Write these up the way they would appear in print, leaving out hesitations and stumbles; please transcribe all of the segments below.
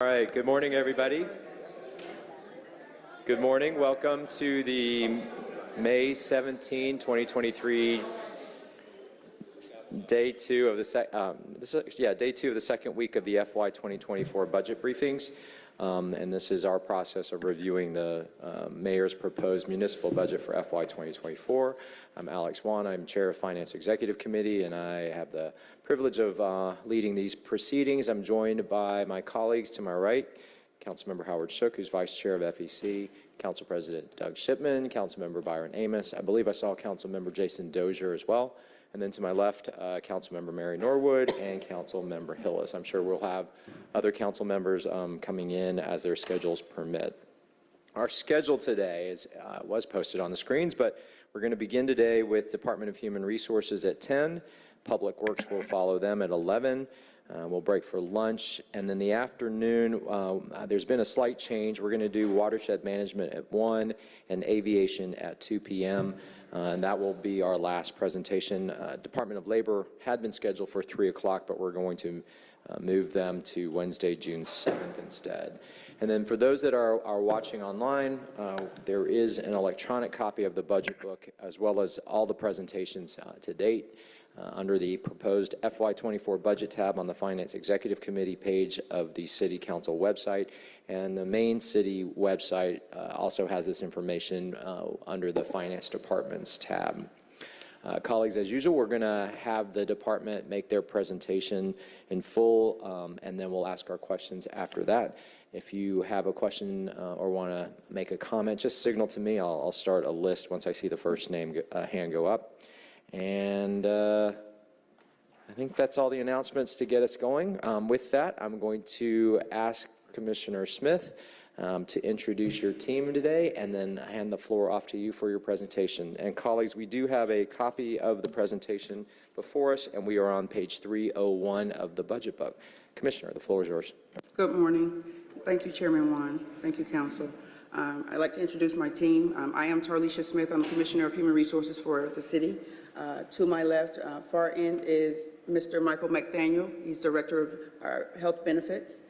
All right, good morning, everybody. Good morning. Welcome to the May 17, 2023 day two of the second week of the FY24 budget briefings. And this is our process of reviewing the mayor's proposed municipal budget for FY 2024. I'm Alex Wan. I'm chair of Finance Executive Committee, and I have the privilege of leading these proceedings. I'm joined by my colleagues to my right, Councilmember Howard Shook, who's vice chair of FEC, Council President Doug Shipman, Councilmember Byron Amos. I believe I saw Councilmember Jason Dozier as well. And then to my left, Councilmember Mary Norwood and Councilmember Hillis. I'm sure we'll have other council members coming in as their schedules permit. Our schedule today was posted on the screens, but we're going to begin today with Department of Human Resources at 10. Public Works will follow them at 11. We'll break for lunch, and then the afternoon, there's been a slight change. We're going to do watershed management at 1 and aviation at 2 p.m., and that will be our last presentation. Department of Labor had been scheduled for 3 o'clock, but we're going to move them to Wednesday, June 7th instead. And then for those that are watching online, there is an electronic copy of the budget book as well as all the presentations to date. Under the proposed FY24 budget tab on the Finance Executive Committee page of the City Council website, and the main city website also has this information under the Finance Department's tab. Colleagues, as usual, we're going to have the department make their presentation in full, and then we'll ask our questions after that. If you have a question or want to make a comment, just signal to me. I'll start a list once I see the first hand go up. And I think that's all the announcements to get us going. With that, I'm going to ask Commissioner Smith to introduce your team today and then hand the floor off to you for your presentation. And colleagues, we do have a copy of the presentation before us, and we are on page 301 of the budget book. Commissioner, the floor is yours. Good morning. Thank you, Chairman Wan. Thank you, Council. I'd like to introduce my team. I am Tarlisha Smith. I'm Commissioner of Human Resources for the city. To my left, far end, is Mr. Michael McDaniel. He's Director of our Health Benefits.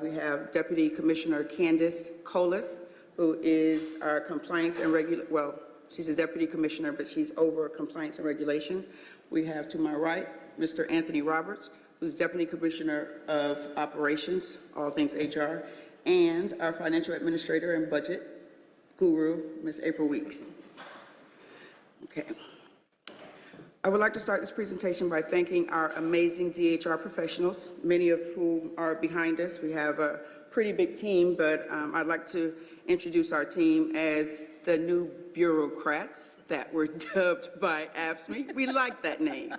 We have Deputy Commissioner Candace Colas, who is our Compliance and well, she's a Deputy Commissioner, but she's over Compliance and Regulation. We have to my right, Mr. Anthony Roberts, who's Deputy Commissioner of Operations, all things HR, and our Financial Administrator and Budget Guru, Ms. April Weeks. Okay. I would like to start this presentation by thanking our amazing DHR professionals, many of whom are behind us. We have a pretty big team, but I'd like to introduce our team as the new bureaucrats that were dubbed by AFSCME. We like that name.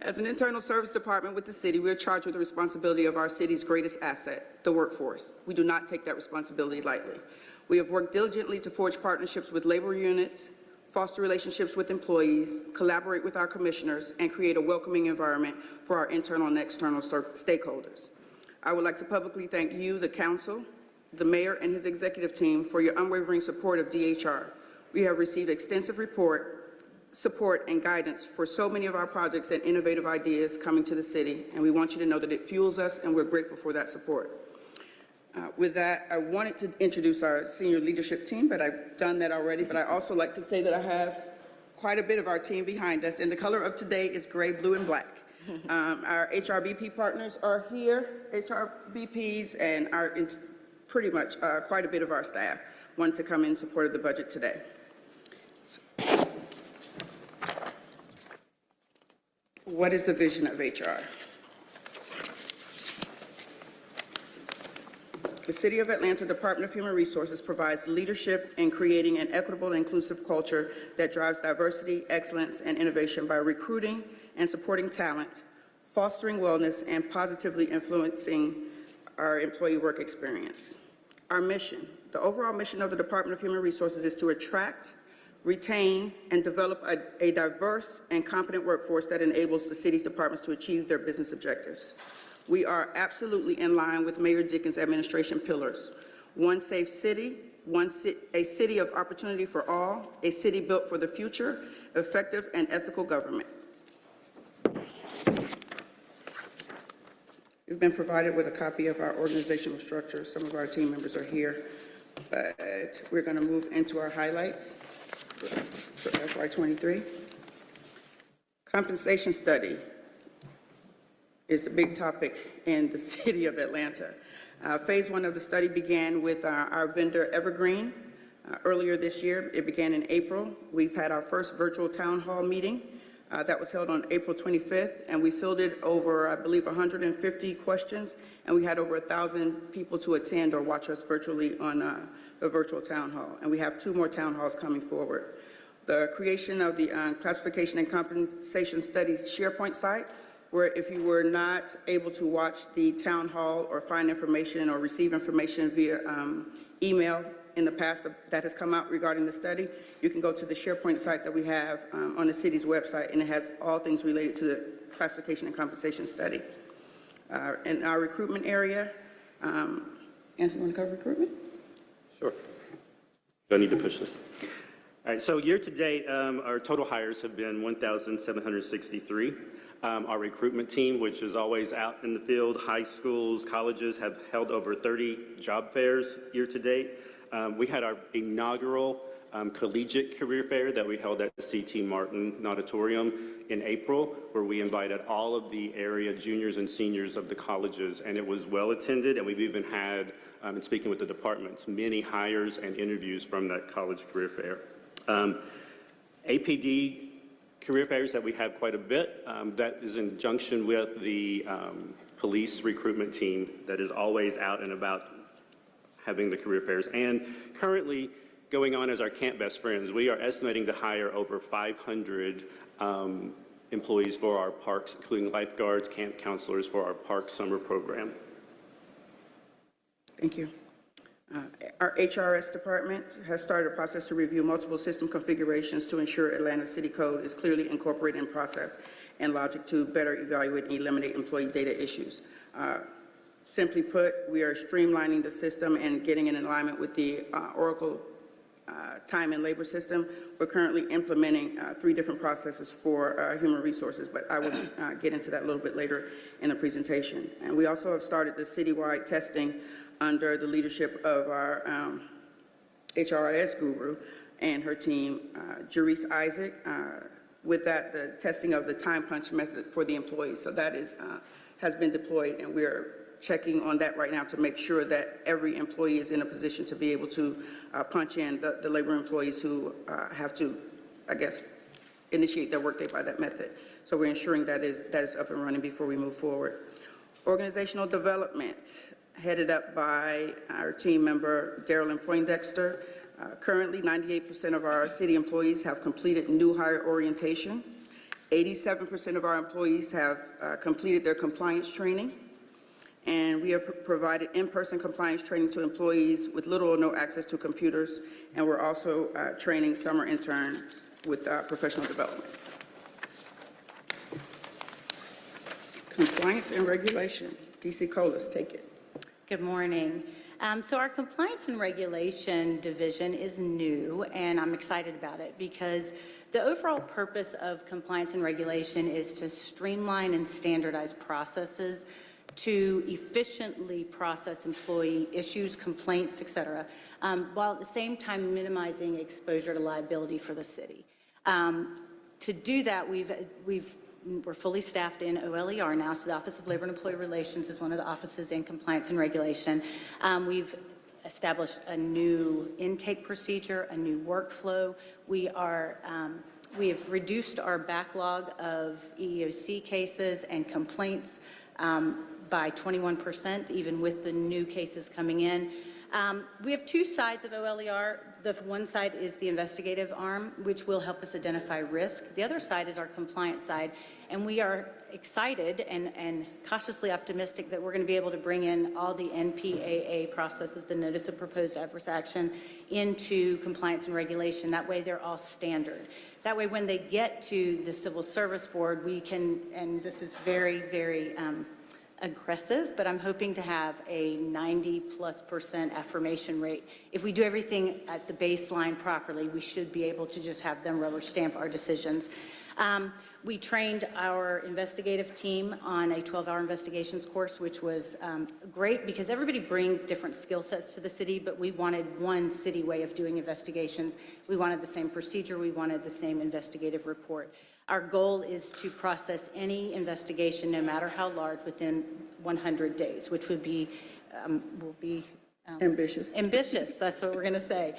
As an internal service department with the city, we are charged with the responsibility of our city's greatest asset, the workforce. We do not take that responsibility lightly. We have worked diligently to forge partnerships with labor units, foster relationships with employees, collaborate with our commissioners, and create a welcoming environment for our internal and external stakeholders. I would like to publicly thank you, the council, the mayor, and his executive team for your unwavering support of DHR. We have received extensive support and guidance for so many of our projects and innovative ideas coming to the city, and we want you to know that it fuels us, and we're grateful for that support. With that, I wanted to introduce our senior leadership team, but I've done that already. But I also like to say that I have quite a bit of our team behind us, and the color of today is gray, blue, and black. Our HRBP partners are here, HRBPs, and pretty much quite a bit of our staff wanted to come in support of the budget today. What is the vision of HR? The City of Atlanta Department of Human Resources provides leadership in creating an equitable and inclusive culture that drives diversity, excellence, and innovation by recruiting and supporting talent, fostering wellness, and positively influencing our employee work experience. Our mission, the overall mission of the Department of Human Resources is to attract, retain, and develop a diverse and competent workforce that enables the city's departments to achieve their business objectives. We are absolutely in line with Mayor Dickens' administration pillars. One safe city, a city of opportunity for all, a city built for the future, effective and ethical government. We've been provided with a copy of our organizational structure. Some of our team members are here, but we're going to move into our highlights for FY23. Compensation study is the big topic in the city of Atlanta. Phase one of the study began with our vendor Evergreen earlier this year. It began in April. We've had our first virtual town hall meeting that was held on April 25th, and we fielded over, I believe, 150 questions, and we had over 1,000 people to attend or watch us virtually on the virtual town hall. And we have 2 more town halls coming forward. The creation of the classification and compensation studies SharePoint site, where if you were not able to watch the town hall or find information or receive information via email in the past that has come out regarding the study, you can go to the SharePoint site that we have on the city's website, and it has all things related to the classification and compensation study. In our recruitment area, Anthony, you want to cover recruitment? Sure. Do I need to push this? All right, so year to date, our total hires have been 1,763. Our recruitment team, which is always out in the field, high schools, colleges, have held over 30 job fairs year to date. We had our inaugural collegiate career fair that we held at the C.T. Martin Auditorium in April, where we invited all of the area juniors and seniors of the colleges, and it was well attended, and we've even had, in speaking with the departments, many hires and interviews from that college career fair. APD career fairs that we have quite a bit, that is in conjunction with the police recruitment team that is always out and about having the career fairs. And currently going on as our Camp Best Friends, we are estimating to hire over 500 employees for our parks, including lifeguards, camp counselors for our park summer program. Thank you. Our HRS department has started a process to review multiple system configurations to ensure Atlanta City Code is clearly incorporated in process and logic to better evaluate and eliminate employee data issues. Simply put, we are streamlining the system and getting in alignment with the Oracle time and labor system. We're currently implementing 3 different processes for human resources, but I will get into that a little bit later in the presentation. And we also have started the citywide testing under the leadership of our HRIS guru and her team, Jerice Isaac. With that, the testing of the time punch method for the employees. So that is has been deployed, and we're checking on that right now to make sure that every employee is in a position to be able to punch in the labor employees who have to, I guess, initiate their workday by that method. So we're ensuring that is up and running before we move forward. Organizational development, headed up by our team member, Darylyn Poindexter. Currently, 98% of our city employees have completed new hire orientation. 87% of our employees have completed their compliance training. And we have provided in-person compliance training to employees with little or no access to computers. And we're also training summer interns with professional development. Compliance and regulation. DC Colas, take it. Good morning. So our compliance and regulation division is new, and I'm excited about it because the overall purpose of compliance and regulation is to streamline and standardize processes to efficiently process employee issues, complaints, et cetera, while at the same time minimizing exposure to liability for the city. To do that, we're fully staffed in OLER now, so the Office of Labor and Employee Relations is one of the offices in compliance and regulation. We've established a new intake procedure, a new workflow. We have reduced our backlog of EEOC cases and complaints by 21%, even with the new cases coming in. We have 2 sides of OLER. The one side is the investigative arm, which will help us identify risk. The other side is our compliance side, and we are excited and cautiously optimistic that we're going to be able to bring in all the NPAA processes, the Notice of Proposed Adverse Action, into compliance and regulation. That way they're all standard. That way when they get to the Civil Service Board, we can, and this is very, very aggressive, but I'm hoping to have a 90+% affirmation rate. If we do everything at the baseline properly, we should be able to just have them rubber stamp our decisions. We trained our investigative team on a 12-hour investigations course, which was great because everybody brings different skill sets to the city, but we wanted one city way of doing investigations. We wanted the same procedure. We wanted the same investigative report. Our goal is to process any investigation, no matter how large, within 100 days, which would be, Ambitious. ambitious, that's what we're going to say.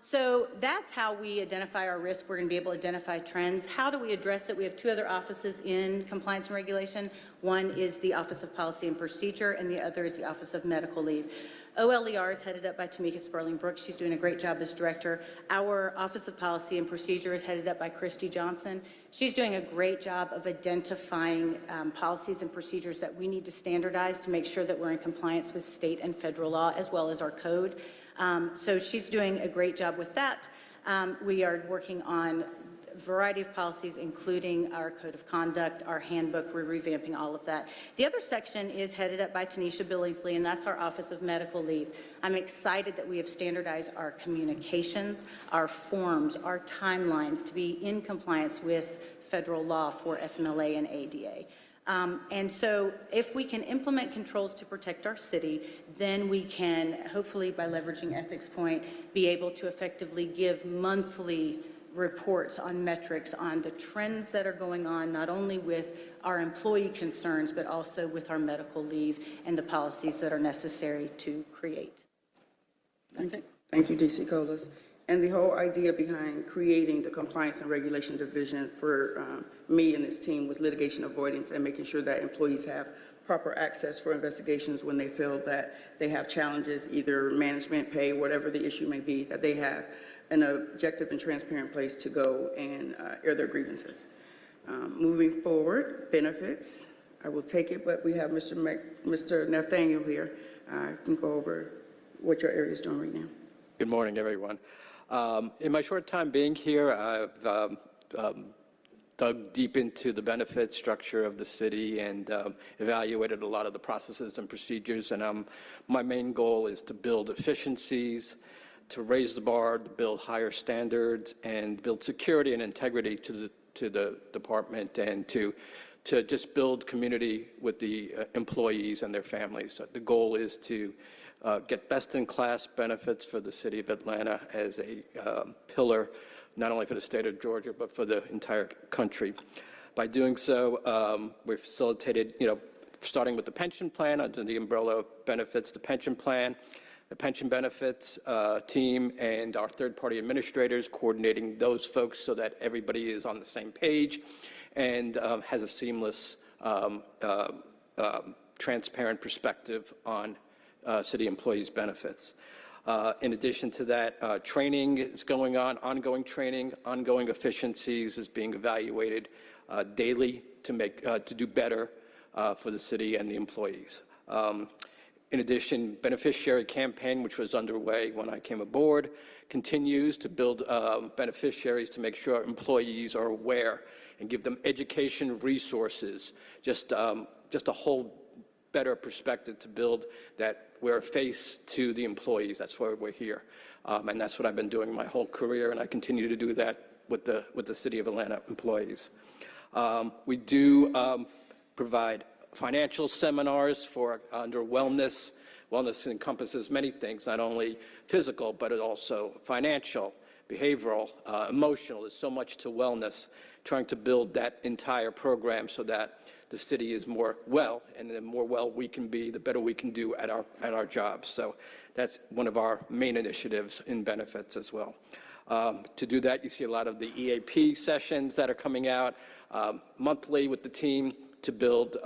So that's how we identify our risk. We're going to be able to identify trends. How do we address it? We have two other offices in compliance and regulation. One is the Office of Policy and Procedure, and the other is the Office of Medical Leave. OLER is headed up by Tamika Sperling-Brooks. She's doing a great job as director. Our Office of Policy and Procedure is headed up by Christy Johnson. She's doing a great job of identifying policies and procedures that we need to standardize to make sure that we're in compliance with state and federal law, as well as our code. So she's doing a great job with that. We are working on a variety of policies, including our code of conduct, our handbook. We're revamping all of that. The other section is headed up by Tanisha Billingsley, and that's our Office of Medical Leave. I'm excited that we have standardized our communications, our forms, our timelines to be in compliance with federal law for FMLA and ADA. And so if we can implement controls to protect our city, then we can, hopefully by leveraging Ethics Point, be able to effectively give monthly reports on metrics on the trends that are going on, not only with our employee concerns, but also with our medical leave and the policies that are necessary to create. That's it. Thank you, DC Colas. And the whole idea behind creating the Compliance and Regulation Division for me and this team was litigation avoidance and making sure that employees have proper access for investigations when they feel that they have challenges, either management, pay, whatever the issue may be, that they have an objective and transparent place to go and air their grievances. Moving forward, benefits. I will take it, but we have Mr. Nathaniel here. I can go over what your area is doing right now. Good morning, everyone. In my short time being here, I've dug deep into the benefit structure of the city and evaluated a lot of the processes and procedures. And my main goal is to build efficiencies, to raise the bar, to build higher standards, and build security and integrity to the department, and to just build community with the employees and their families. So the goal is to get best-in-class benefits for the city of Atlanta as a pillar, not only for the state of Georgia, but for the entire country. By doing so, we've facilitated, starting with the pension plan under the umbrella of benefits, the pension plan, the pension benefits team, and our third-party administrators, coordinating those folks so that everybody is on the same page and has a seamless, transparent perspective on city employees' benefits. In addition to that, training is going on, ongoing training, ongoing efficiencies is being evaluated daily to do better for the city and the employees. In addition, beneficiary campaign, which was underway when I came aboard, continues to build beneficiaries to make sure employees are aware and give them education resources, just a whole better perspective to build that we're a face to the employees. That's why we're here. And that's what I've been doing my whole career, and I continue to do that with the City of Atlanta employees. We do provide financial seminars for under wellness. Wellness encompasses many things, not only physical, but also financial, behavioral, emotional. There's so much to wellness, trying to build that entire program so that the city is more well, and the more well we can be, the better we can do at our jobs. So that's one of our main initiatives in benefits as well. To do that, you see a lot of the EAP sessions that are coming out monthly with the team to build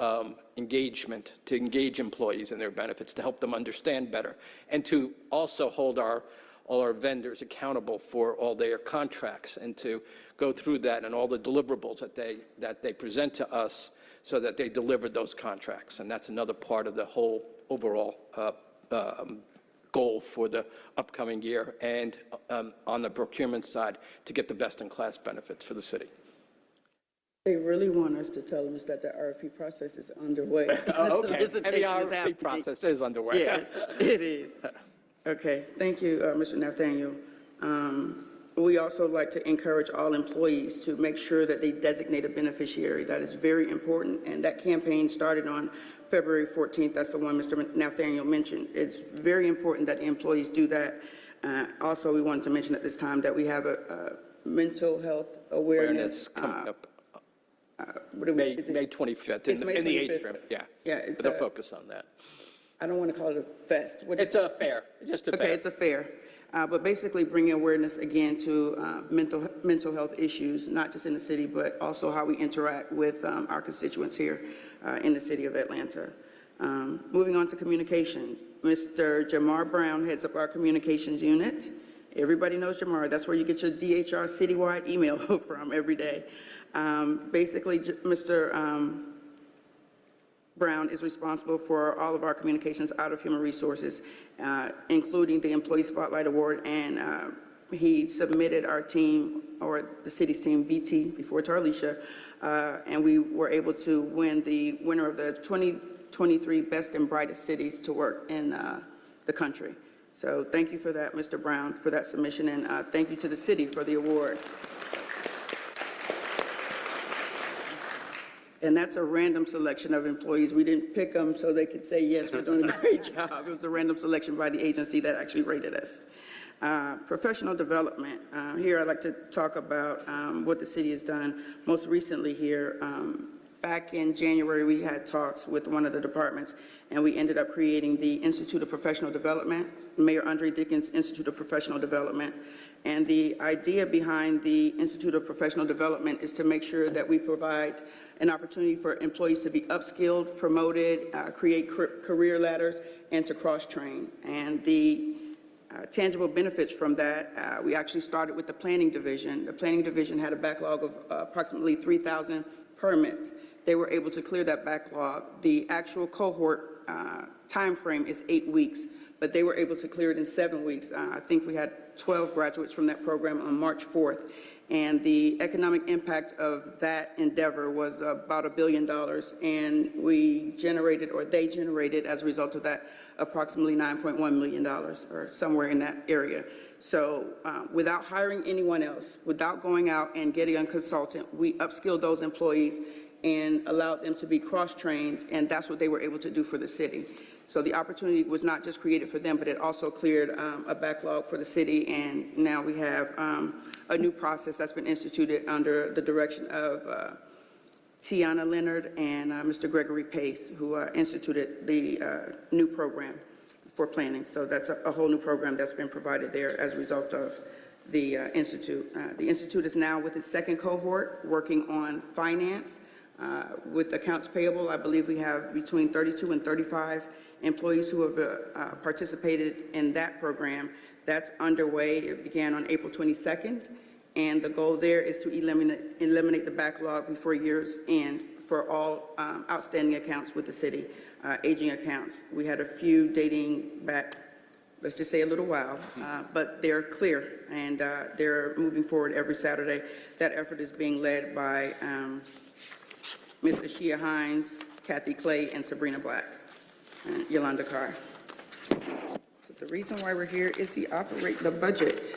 engagement, to engage employees in their benefits, to help them understand better, and to also hold all our vendors accountable for all their contracts, and to go through that and all the deliverables that they present to us so that they deliver those contracts. And that's another part of the whole overall goal for the upcoming year, and on the procurement side, to get the best-in-class benefits for the city. They really want us to tell them is that the RFP process is underway. Oh, okay. The And the solicitation is RFP happening. process is underway. Yes, it is. Okay, thank you, Mr. Nathaniel. We also like to encourage all employees to make sure that they designate a beneficiary. That is very important, and that campaign started on February 14th. That's the one Mr. Nathaniel mentioned. It's very important that the employees do that. Also, we wanted to mention at this time that we have a mental health awareness. Coming up May May 25th It's in May the age 25th. room, yeah. Yeah, it's With a focus on that. I don't want to call it a fest. What is It's a fair, just a Okay, fair. it's a fair, but basically bringing awareness again to mental health issues, not just in the city, but also how we interact with our constituents here in the city of Atlanta. Moving on to communications, Mr. Jamar Brown heads up our communications unit. Everybody knows Jamar. That's where you get your DHR citywide email from every day. Basically, Mr. Brown is responsible for all of our communications out of Human Resources, including the Employee Spotlight Award, and he submitted our team, or the city's team, BT, before Tarlisha, and we were able to win the winner of the 2023 Best and Brightest Cities to Work in the country. So thank you for that, Mr. Brown, for that submission, and thank you to the city for the award. And that's a random selection of employees. We didn't pick them so they could say, yes, we're doing a great job. It was a random selection by the agency that actually rated us. Professional development. Here I'd like to talk about what the city has done most recently here. Back in January, we had talks with one of the departments, and we ended up creating the Institute of Professional Development, Mayor Andre Dickens Institute of Professional Development. And the idea behind the Institute of Professional Development is to make sure that we provide an opportunity for employees to be upskilled, promoted, create career ladders, and to cross-train. And the tangible benefits from that, we actually started with the planning division. The planning division had a backlog of approximately 3,000 permits. They were able to clear that backlog. The actual cohort time frame is 8 weeks, but they were able to clear it in 7 weeks. I think we had 12 graduates from that program on March 4th. And the economic impact of that endeavor was about $1 billion. And we generated, or they generated as a result of that, approximately $9.1 million, or somewhere in that area. So without hiring anyone else, without going out and getting a consultant, we upskilled those employees and allowed them to be cross-trained, and that's what they were able to do for the city. So the opportunity was not just created for them, but it also cleared a backlog for the city, and now we have a new process that's been instituted under the direction of Tiana Leonard and Mr. Gregory Pace, who instituted the new program for planning. So that's a whole new program that's been provided there as a result of the institute. The institute is now with its second cohort working on finance. With accounts payable, I believe we have between 32 and 35 employees who have participated in that program. That's underway. It began on April 22nd, and the goal there is to eliminate the backlog before year's end for all outstanding accounts with the city, aging accounts. We had a few dating back, let's just say a little while, but they're clear, and they're moving forward every Saturday. That effort is being led by Ms. Ashia Hines, Kathy Clay, and Sabrina Black, and Yolanda Carr. So the reason why we're here is the budget.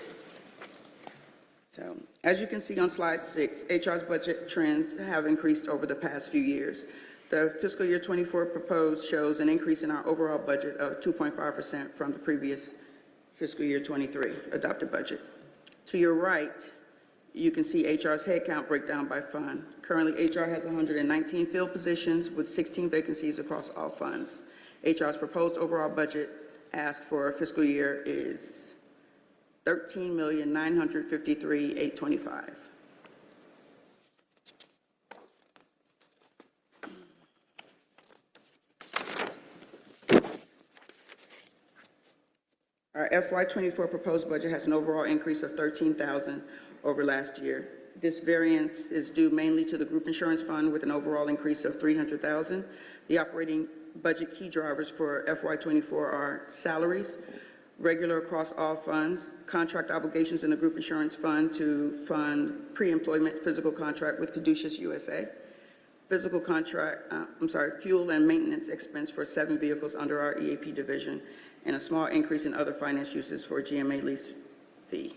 So as you can see on slide 6, HR's budget trends have increased over the past few years. The fiscal year 24 proposed shows an increase in our overall budget of 2.5% from the previous fiscal year 23 adopted budget. To your right, you can see HR's headcount breakdown by fund. Currently, HR has 119 filled positions with 16 vacancies across all funds. HR's proposed overall budget ask for a fiscal year is $13,953,825. Our FY24 proposed budget has an overall increase of $13,000 over last year. This variance is due mainly to the group insurance fund with an overall increase of $300,000. The operating budget key drivers for FY24 are salaries, regular across all funds, contract obligations in the group insurance fund to fund pre-employment physical contract with Caduceus USA, fuel and maintenance expense for 7 vehicles under our EAP division, and a small increase in other finance uses for GMA lease fee.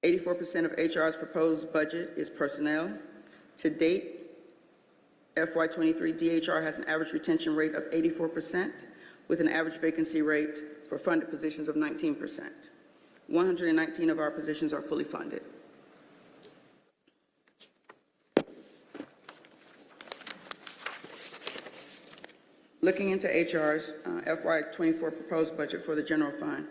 84% of HR's proposed budget is personnel. To date, FY23 DHR has an average retention rate of 84%, with an average vacancy rate for funded positions of 19%. 119 of our positions are fully funded. Looking into HR's FY24 proposed budget for the general fund.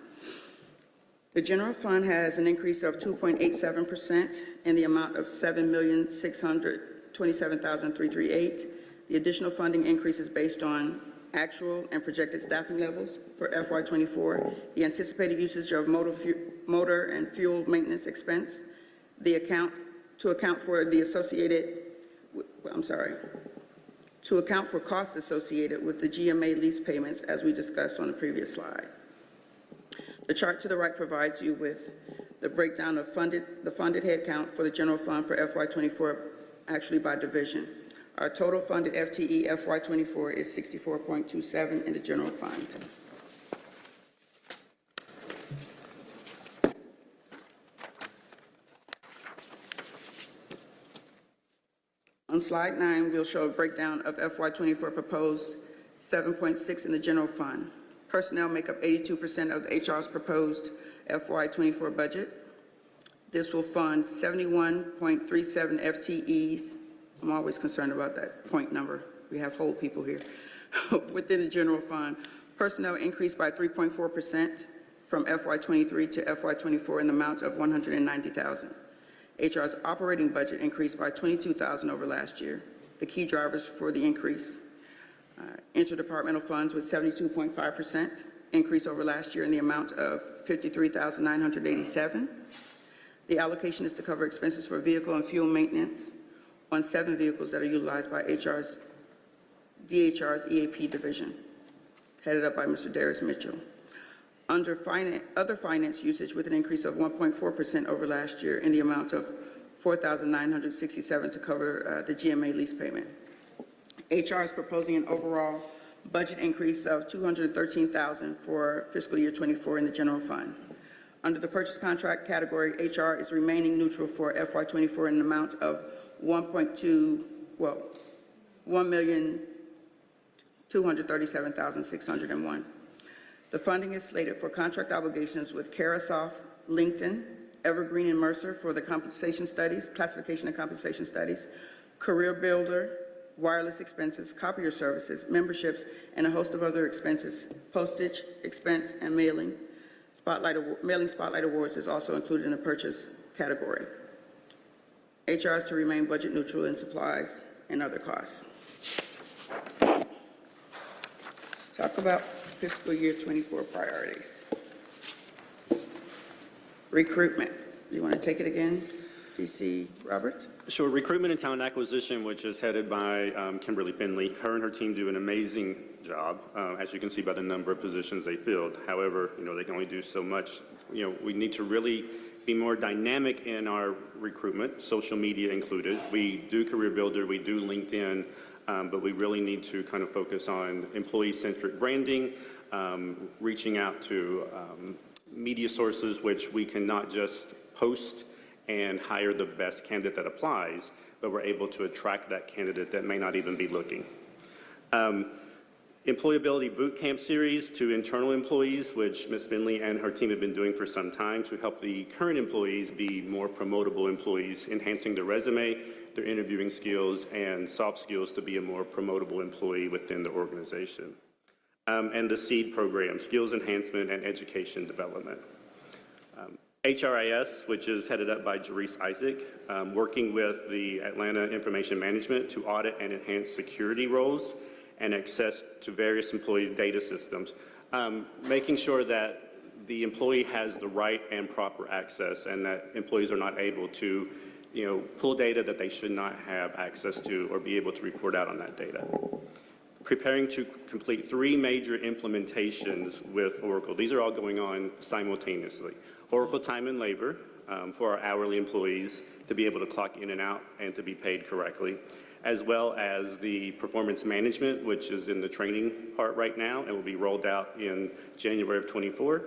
The general fund has an increase of 2.87% in the amount of $7,627,338. The additional funding increase is based on actual and projected staffing levels for FY24, the anticipated usage of motor and fuel maintenance expense, to account for costs associated with the GMA lease payments, as we discussed on the previous slide. The chart to the right provides you with the breakdown of the funded headcount for the general fund for FY24, actually by division. Our total funded FTE FY24 is 64.27 in the general fund. On slide 9, we'll show a breakdown of FY24 proposed 7.6 in the general fund. Personnel make up 82% of the HR's proposed FY24 budget. This will fund 71.37 FTEs. I'm always concerned about that point number. We have whole people here. Within the general fund, personnel increased by 3.4% from FY23 to FY24 in the amount of $190,000. HR's operating budget increased by $22,000 over last year. The key drivers for the increase: interdepartmental funds with 72.5% increase over last year in the amount of $53,987. The allocation is to cover expenses for vehicle and fuel maintenance on 7 vehicles that are utilized by DHR's EAP division, headed up by Mr. Darius Mitchell. Under other finance usage, with an increase of 1.4% over last year in the amount of $4,967 to cover the GMA lease payment. HR is proposing an overall budget increase of $213,000 for fiscal year 24 in the general fund. Under the purchase contract category, HR is remaining neutral for FY24 in an amount of $1,237,601. The funding is slated for contract obligations with Carasoft, LinkedIn, Evergreen, and Mercer for the compensation studies, classification and compensation studies, Career Builder, wireless expenses, copier services, memberships, and a host of other expenses. Postage expense and mailing Spotlight Awards is also included in the purchase category. HR is to remain budget neutral in supplies and other costs. Let's talk about fiscal year 24 priorities. Recruitment. Do you want to take it again, DC Roberts? Sure. Recruitment and talent acquisition, which is headed by Kimberly Finley. Her and her team do an amazing job, as you can see by the number of positions they filled. However, they can only do so much. We need to really be more dynamic in our recruitment, social media included. We do Career Builder, we do LinkedIn, but we really need to kind of focus on employee-centric branding, reaching out to media sources, which we cannot just post and hire the best candidate that applies, but we're able to attract that candidate that may not even be looking. Employability boot camp series to internal employees, which Ms. Finley and her team have been doing for some time to help the current employees be more promotable employees, enhancing their resume, their interviewing skills, and soft skills to be a more promotable employee within the organization. And the SEED program, Skills Enhancement and Education Development. HRIS, which is headed up by Jerice Isaac, working with the Atlanta Information Management to audit and enhance security roles and access to various employee data systems, making sure that the employee has the right and proper access and that employees are not able to pull data that they should not have access to or be able to report out on that data. Preparing to complete 3 major implementations with Oracle. These are all going on simultaneously. Oracle Time and Labor for our hourly employees to be able to clock in and out and to be paid correctly, as well as the performance management, which is in the training part right now and will be rolled out in January of 24,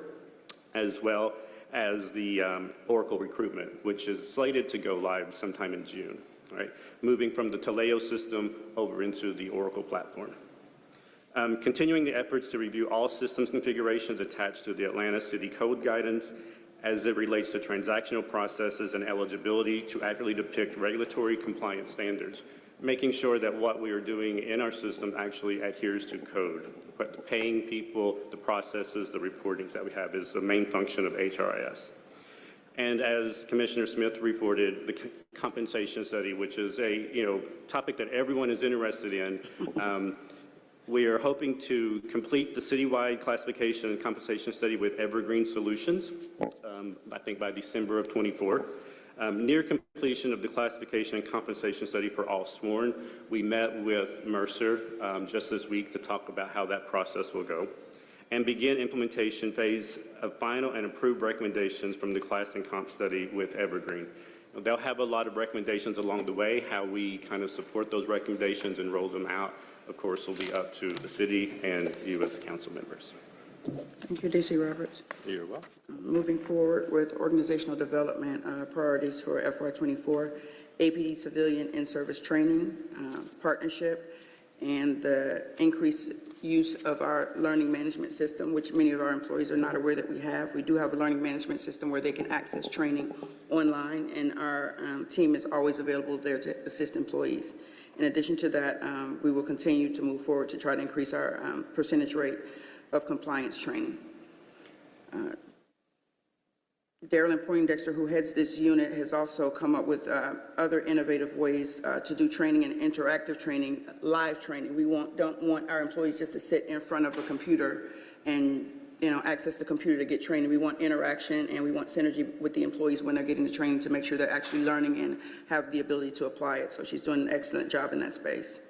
as well as the Oracle recruitment, which is slated to go live sometime in June, right? Moving from the Taleo system over into the Oracle platform. Continuing the efforts to review all systems configurations attached to the Atlanta City Code guidance as it relates to transactional processes and eligibility to accurately depict regulatory compliance standards, making sure that what we are doing in our system actually adheres to code. But paying people, the processes, the reportings that we have is the main function of HRIS. And as Commissioner Smith reported, the compensation study, which is a topic that everyone is interested in, we are hoping to complete the citywide classification and compensation study with Evergreen Solutions, I think by December of '24. Near completion of the classification and compensation study for all sworn, we met with Mercer just this week to talk about how that process will go, and begin implementation phase of final and approved recommendations from the class and comp study with Evergreen. They'll have a lot of recommendations along the way. How we kind of support those recommendations and roll them out, of course, will be up to the city and you as council members. Thank you, D.C. Roberts. You're welcome. Moving forward with organizational development priorities for FY24, APD civilian in-service training, partnership, and the increased use of our learning management system, which many of our employees are not aware that we have. We do have a learning management system where they can access training online, and our team is always available there to assist employees. In addition to that, we will continue to move forward to try to increase our percentage rate of compliance training. Darylyn Poindexter, who heads this unit, has also come up with other innovative ways to do training and interactive training, live training. We don't want our employees just to sit in front of a computer and access the computer to get training. We want interaction, and we want synergy with the employees when they're getting the training to make sure they're actually learning and have the ability to apply it. So she's doing an excellent job in that space.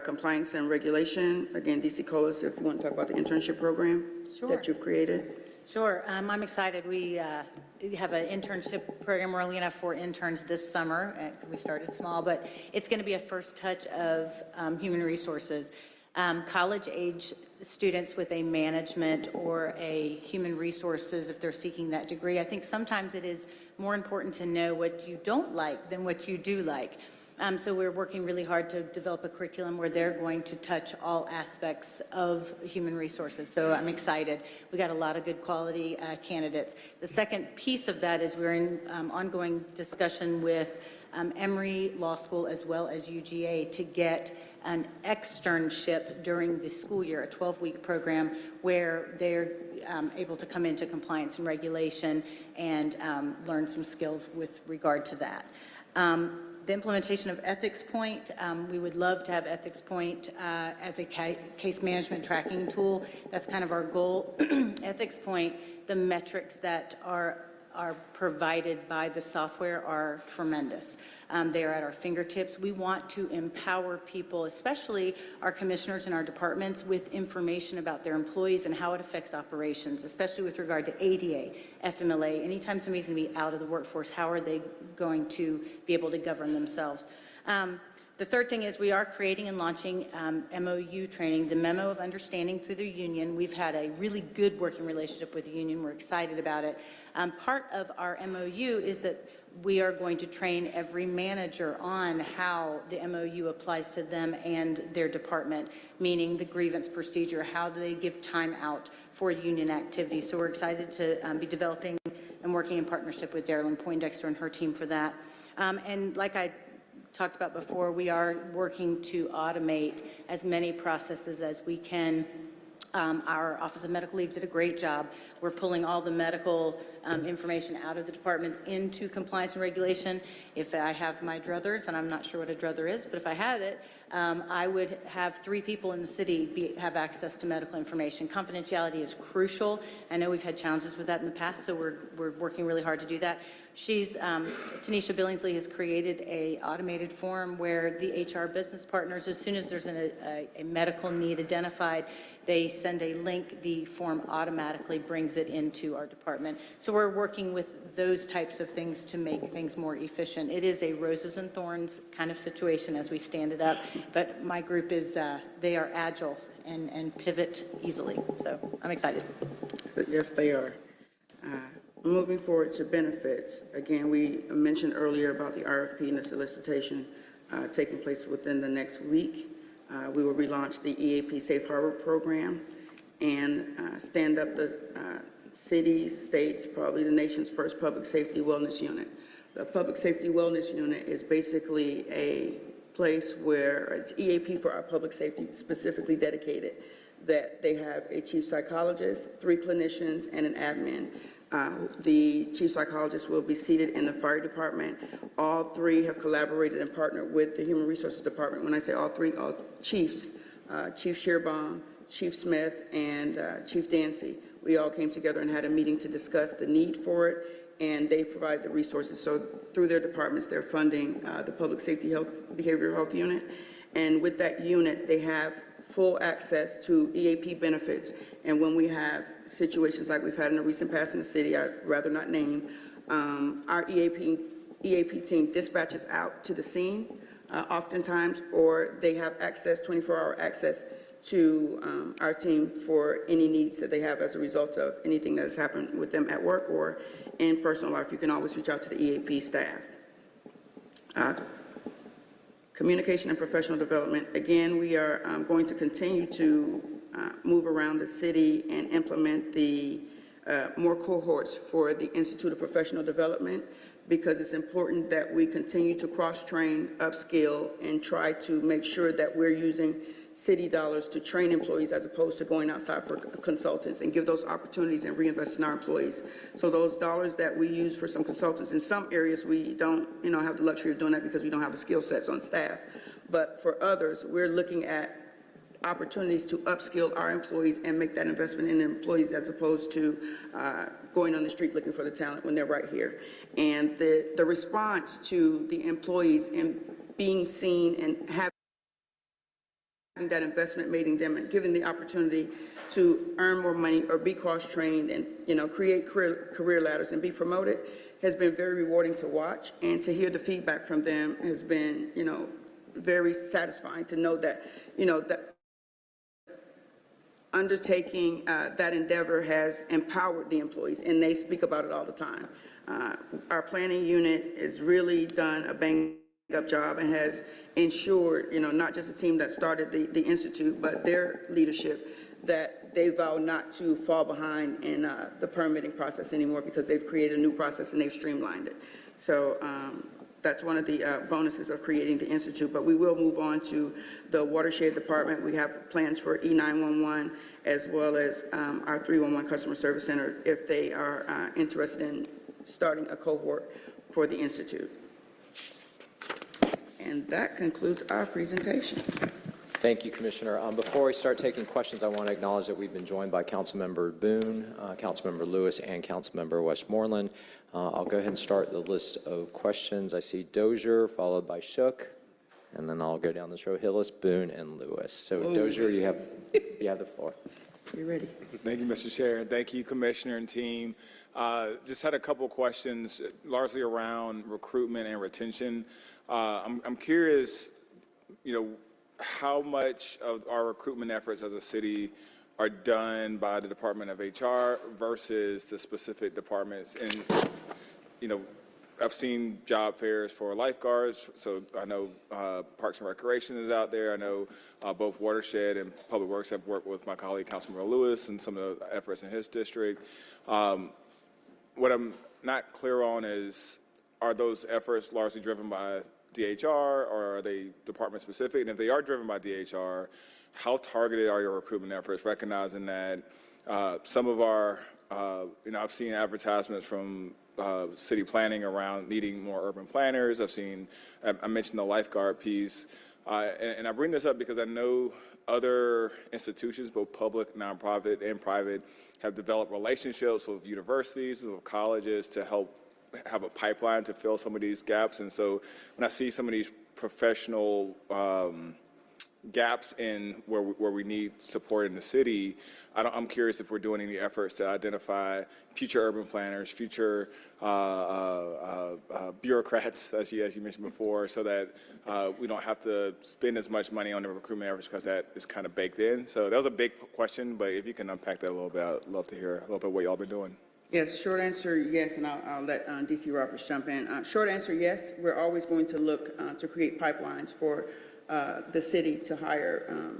Compliance and regulation, again, DC Colas, if you want to talk about the internship program that you've created. Sure. I'm excited. We have an internship program. We're only going to have 4 interns this summer. We started small, but it's going to be a first touch of human resources. College-age students with a management or a human resources, if they're seeking that degree, I think sometimes it is more important to know what you don't like than what you do like. So we're working really hard to develop a curriculum where they're going to touch all aspects of human resources. So I'm excited. We got a lot of good quality candidates. The second piece of that is we're in ongoing discussion with Emory Law School as well as UGA to get an externship during the school year, a 12-week program where they're able to come into compliance and regulation and learn some skills with regard to that. The implementation of Ethics Point, we would love to have Ethics Point as a case management tracking tool. That's kind of our goal. Ethics Point, the metrics that are provided by the software are tremendous. They are at our fingertips. We want to empower people, especially our commissioners in our departments, with information about their employees and how it affects operations, especially with regard to ADA, FMLA. Anytime somebody's going to be out of the workforce, how are they going to be able to govern themselves? The third thing is we are creating and launching MOU training, the Memo of Understanding through the union. We've had a really good working relationship with the union. We're excited about it. Part of our MOU is that we are going to train every manager on how the MOU applies to them and their department, meaning the grievance procedure, how do they give time out for union activity. So we're excited to be developing and working in partnership with Darylyn Poindexter and her team for that. And like I talked about before, we are working to automate as many processes as we can. Our Office of Medical Leave did a great job. We're pulling all the medical information out of the departments into compliance and regulation. If I have my druthers, and I'm not sure what a druther is, but if I had it, I would have 3 people in the city have access to medical information. Confidentiality is crucial. I know we've had challenges with that in the past, so we're working really hard to do that. Tanisha Billingsley has created a automated form where the HR business partners, as soon as there's a medical need identified, they send a link, the form automatically brings it into our department. So we're working with those types of things to make things more efficient. It is a roses and thorns kind of situation as we stand it up, but my group is, they are agile and pivot easily. So I'm excited. Yes, they are. Moving forward to benefits, again, we mentioned earlier about the RFP and the solicitation taking place within the next week. We will relaunch the EAP Safe Harbor program and stand up the cities, states, probably the nation's first public safety wellness unit. The public safety wellness unit is basically a place where it's EAP for our public safety, specifically dedicated, that they have a chief psychologist, 3 clinicians, and an admin. The chief psychologist will be seated in the fire department. All 3 have collaborated and partnered with the Human Resources Department. When I say all 3, all chiefs, Chief Shearbaum, Chief Smith, and Chief Dancy, we all came together and had a meeting to discuss the need for it, and they provide the resources. So through their departments, they're funding the Public Safety Behavioral Health Unit. And with that unit, they have full access to EAP benefits. And when we have situations like we've had in a recent past in the city, I'd rather not name, our EAP team dispatches out to the scene oftentimes, or they have access, 24-hour access to our team for any needs that they have as a result of anything that has happened with them at work or in personal life. You can always reach out to the EAP staff. Communication and professional development. Again, we are going to continue to move around the city and implement the more cohorts for the Institute of Professional Development, because it's important that we continue to cross-train, upskill, and try to make sure that we're using city dollars to train employees as opposed to going outside for consultants, and give those opportunities and reinvest in our employees. So those dollars that we use for some consultants, in some areas we don't, have the luxury of doing that because we don't have the skill sets on staff. But for others, we're looking at opportunities to upskill our employees and make that investment in employees as opposed to going on the street looking for the talent when they're right here. And the response to the employees and being seen and having that investment made in them and giving the opportunity to earn more money or be cross-trained and, create career ladders and be promoted has been very rewarding to watch, and to hear the feedback from them has been, very satisfying to know that, that undertaking that endeavor has empowered the employees, and they speak about it all the time. Our planning unit has really done a bang-up job and has ensured, not just the team that started the Institute, but their leadership, that they vow not to fall behind in the permitting process anymore, because they've created a new process and they've streamlined it. So that's one of the bonuses of creating the Institute. But we will move on to the watershed department. We have plans for E911 as well as our 311 customer service center if they are interested in starting a cohort for the Institute. And that concludes our presentation. Thank you, Commissioner. Before we start taking questions, I want to acknowledge that we've been joined by Councilmember Boone, Councilmember Lewis, and Councilmember Westmoreland. I'll go ahead and start the list of questions. I see Dozier, followed by Shook, and then I'll go down this row: Hillis, Boone, and Lewis. So Dozier, you have the floor. You ready? Thank you, Mr. Chair, and thank you, Commissioner and team. Just had a couple questions, largely around recruitment and retention. I'm curious, how much of our recruitment efforts as a city are done by the Department of HR versus the specific departments. And, I've seen job fairs for lifeguards, so I know Parks and Recreation is out there. I know both Watershed and Public Works have worked with my colleague, Councilmember Lewis, and some of the efforts in his district. What I'm not clear on is, are those efforts largely driven by DHR, or are they department specific? And if they are driven by DHR, how targeted are your recruitment efforts, recognizing that some of our, I've seen advertisements from city planning around needing more urban planners. I mentioned the lifeguard piece. And I bring this up because I know other institutions, both public, nonprofit, and private, have developed relationships with universities, with colleges to help have a pipeline to fill some of these gaps. And so when I see some of these professional gaps in where we need support in the city, I'm curious if we're doing any efforts to identify future urban planners, future bureaucrats, as you mentioned before, so that we don't have to spend as much money on the recruitment efforts, because that is kind of baked in. So that was a big question, but if you can unpack that a little bit, I'd love to hear a little bit what y'all been doing. Yes, short answer, yes, and I'll let DC Roberts jump in. Short answer, yes. We're always going to look to create pipelines for the city to hire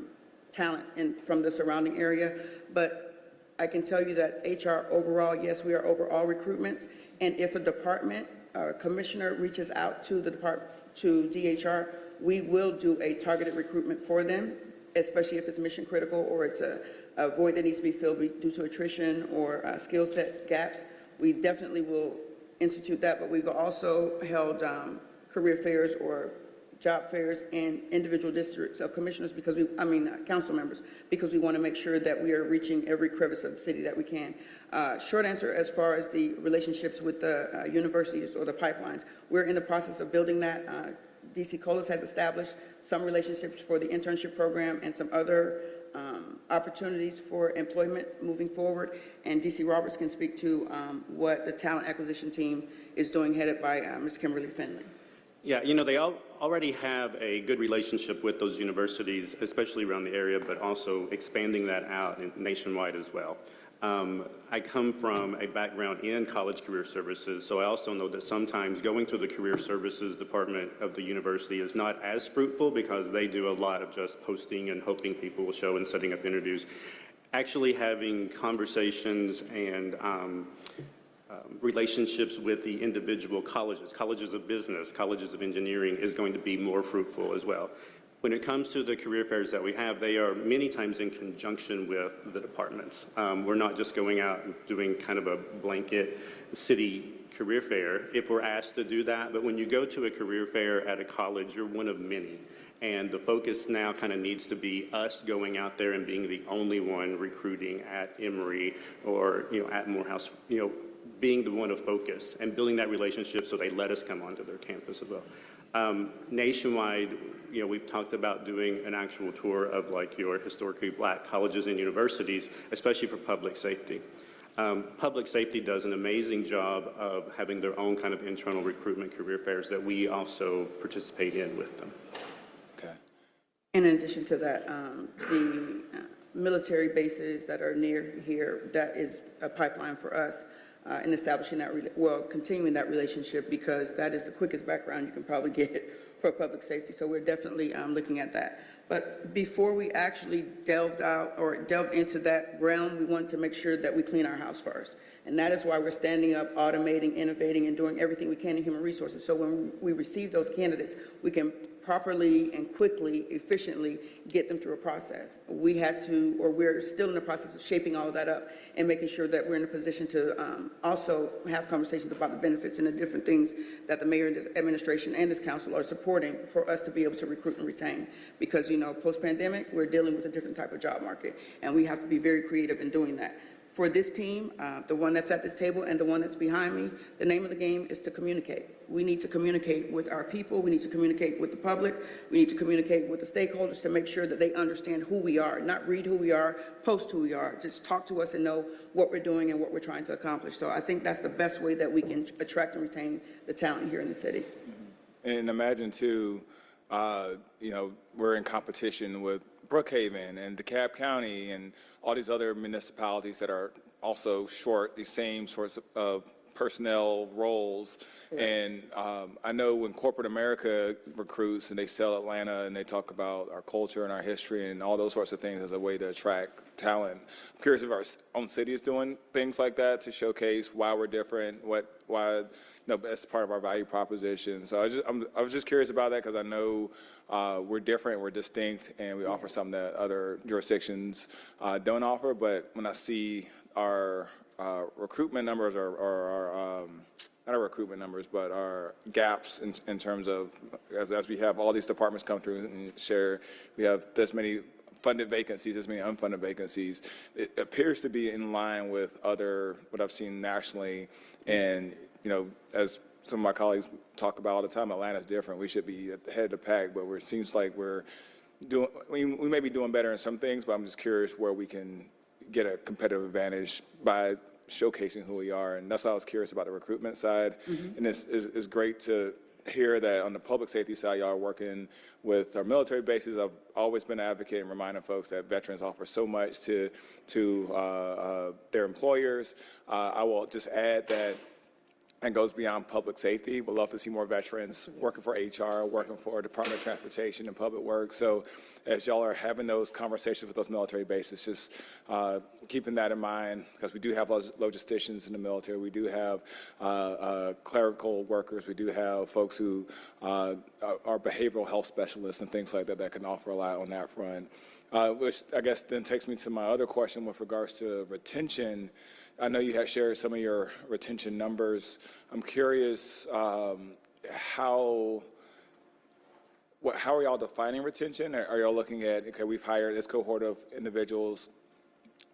talent from the surrounding area. But I can tell you that HR overall, yes, we are over all recruitments. And if a department commissioner reaches out to the DHR, we will do a targeted recruitment for them, especially if it's mission critical or it's a void that needs to be filled due to attrition or skill set gaps. We definitely will institute that, but we've also held career fairs or job fairs in individual districts of commissioners because council members, because we want to make sure that we are reaching every crevice of the city that we can. Short answer, as far as the relationships with the universities or the pipelines, we're in the process of building that. DC Colas has established some relationships for the internship program and some other opportunities for employment moving forward, and DC Roberts can speak to what the talent acquisition team is doing, headed by Ms. Kimberly Finley. Yeah, they already have a good relationship with those universities, especially around the area, but also expanding that out nationwide as well. I come from a background in college career services, so I also know that sometimes going to the career services department of the university is not as fruitful because they do a lot of just posting and hoping people will show and setting up interviews. Actually having conversations and relationships with the individual colleges of business, colleges of engineering is going to be more fruitful as well. When it comes to the career fairs that we have, they are many times in conjunction with the departments. We're not just going out and doing kind of a blanket city career fair if we're asked to do that, but when you go to a career fair at a college, you're one of many. And the focus now kind of needs to be us going out there and being the only one recruiting at Emory or, at Morehouse, being the one of focus and building that relationship so they let us come onto their campus as well. Nationwide, we've talked about doing an actual tour of like your historically black colleges and universities, especially for public safety. Public safety does an amazing job of having their own kind of internal recruitment career fairs that we also participate in with them. Okay. In addition to that, the military bases that are near here, that is a pipeline for us in establishing that, continuing that relationship, because that is the quickest background you can probably get for public safety. So we're definitely looking at that. But before we actually delved into that realm, we wanted to make sure that we clean our house first. And that is why we're standing up, automating, innovating, and doing everything we can in human resources. So when we receive those candidates, we can properly and quickly, efficiently get them through a process. We're still in the process of shaping all of that up and making sure that we're in a position to also have conversations about the benefits and the different things that the mayor and his administration and his council are supporting for us to be able to recruit and retain. Because, post-pandemic, we're dealing with a different type of job market, and we have to be very creative in doing that. For this team, the one that's at this table and the one that's behind me, the name of the game is to communicate. We need to communicate with our people. We need to communicate with the public. We need to communicate with the stakeholders to make sure that they understand who we are, not read who we are, post who we are. Just talk to us and know what we're doing and what we're trying to accomplish. So I think that's the best way that we can attract and retain the talent here in the city. And imagine too, we're in competition with Brookhaven and DeKalb County and all these other municipalities that are also short these same sorts of personnel roles. And I know when corporate America recruits and they sell Atlanta and they talk about our culture and our history and all those sorts of things as a way to attract talent. I'm curious if our own city is doing things like that to showcase why we're different, why that's part of our value proposition. So I was just curious about that because I know we're different, we're distinct, and we offer something that other jurisdictions don't offer. But when I see our recruitment numbers or our not our recruitment numbers, but our gaps in terms of as we have all these departments come through and share, we have this many funded vacancies, this many unfunded vacancies. It appears to be in line with what I've seen nationally. And, as some of my colleagues talk about all the time, Atlanta's different. We should be at the head of the pack, but it seems like we may be doing better in some things, but I'm just curious where we can get a competitive advantage by showcasing who we are. And that's why I was curious about the recruitment side. Mm-hmm. And it's great to hear that on the public safety side, y'all are working with our military bases. I've always been an advocate and reminding folks that veterans offer so much to their employers. I will just add that and goes beyond public safety. We'd love to see more veterans working for HR, working for Department of Transportation and Public Works. So as y'all are having those conversations with those military bases, just keeping that in mind, because we do have logisticians in the military. We do have clerical workers. We do have folks who are behavioral health specialists and things like that that can offer a lot on that front. Which I guess then takes me to my other question with regards to retention. I know you had shared some of your retention numbers. I'm curious how are y'all defining retention? Are y'all looking at, okay, we've hired this cohort of individuals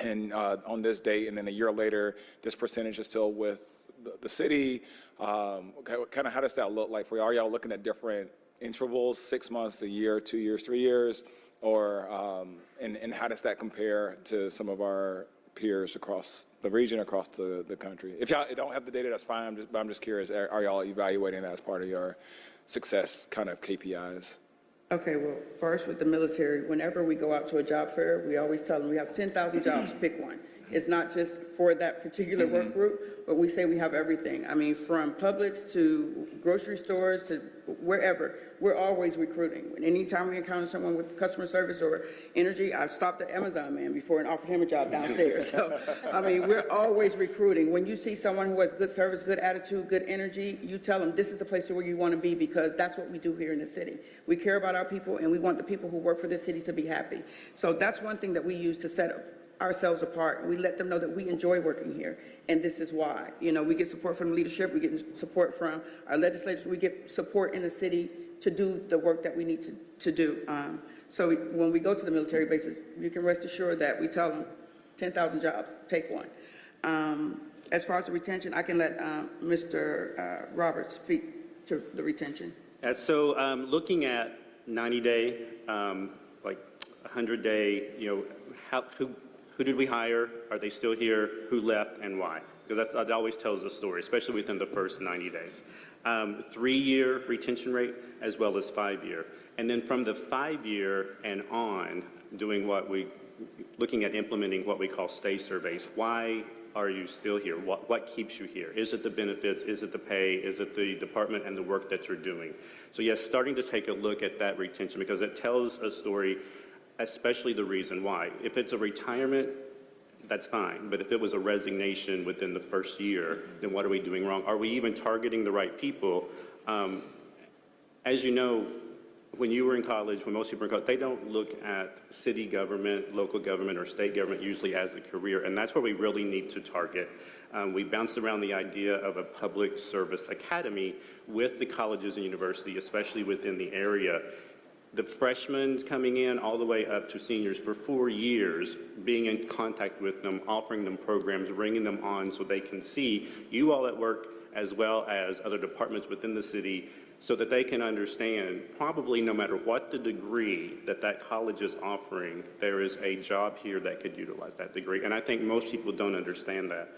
and on this date, and then a year later, this percentage is still with the city? Okay, kind of how does that look like for y'all? Are y'all looking at different intervals, 6 months, a year, 2 years, 3 years? Or, and how does that compare to some of our peers across the region, across the country? If y'all don't have the data, that's fine. I'm just curious, are y'all evaluating that as part of your success kind of KPIs? Okay, well, first with the military, whenever we go out to a job fair, we always tell them we have 10,000 jobs, pick one. It's not just for that particular work group, but we say we have everything. I mean, from Publix to grocery stores to wherever, we're always recruiting. Anytime we encounter someone with customer service or energy, I've stopped the Amazon man before and offered him a job downstairs. So, I mean, we're always recruiting. When you see someone who has good service, good attitude, good energy, you tell them this is the place where you want to be, because that's what we do here in the city. We care about our people, and we want the people who work for this city to be happy. So that's one thing that we use to set up ourselves apart. We let them know that we enjoy working here, and this is why. You know, we get support from leadership, we get support from our legislators, we get support in the city to do the work that we need to do. So when we go to the military bases, you can rest assured that we tell them 10,000 jobs, take one. As far as the retention, I can let Mr. Roberts speak to the retention. So looking at 90-day, like 100-day, you know, who did we hire? Are they still here? Who left and why? Because that always tells a story, especially within the first 90 days. 3-year retention rate as well as 5-year. And then from the 5-year and on, looking at implementing what we call stay surveys. Why are you still here? What keeps you here? Is it the benefits? Is it the pay? Is it the department and the work that you're doing? So yes, starting to take a look at that retention, because it tells a story, especially the reason why. If it's a retirement, that's fine. But if it was a resignation within the first year, then what are we doing wrong? Are we even targeting the right people? As you know, when you were in college, when most people were in college, they don't look at city government, local government, or state government usually as a career, and that's where we really need to target. We bounced around the idea of a public service academy with the colleges and universities, especially within the area. The freshmen coming in all the way up to seniors for 4 years, being in contact with them, offering them programs, bringing them on so they can see you all at work as well as other departments within the city, so that they can understand, probably no matter what the degree that college is offering, there is a job here that could utilize that degree. And I think most people don't understand that.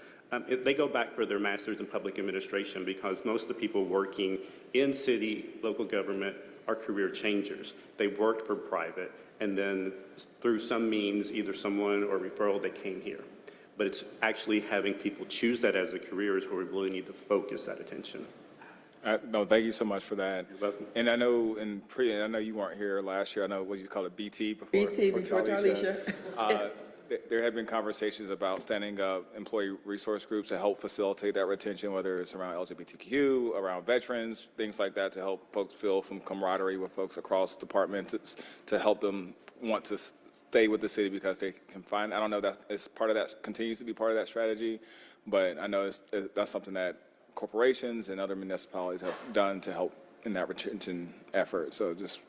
They go back for their master's in public administration, because most of the people working in city, local government are career changers. They worked for private, and then through some means, either someone or referral, they came here. But it's actually having people choose that as a career is where we really need to focus that attention. No, thank you so much for that. You're welcome. And I know I know you weren't here last year. I know, what you call it, BT before? BT, before Charlisha. Yes. There have been conversations about standing up employee resource groups to help facilitate that retention, whether it's around LGBTQ, around veterans, things like that, to help folks feel some camaraderie with folks across departments, to help them want to stay with the city because they can find. I don't know that it's part of that, continues to be part of that strategy, but I know that's something that corporations and other municipalities have done to help in that retention effort. So just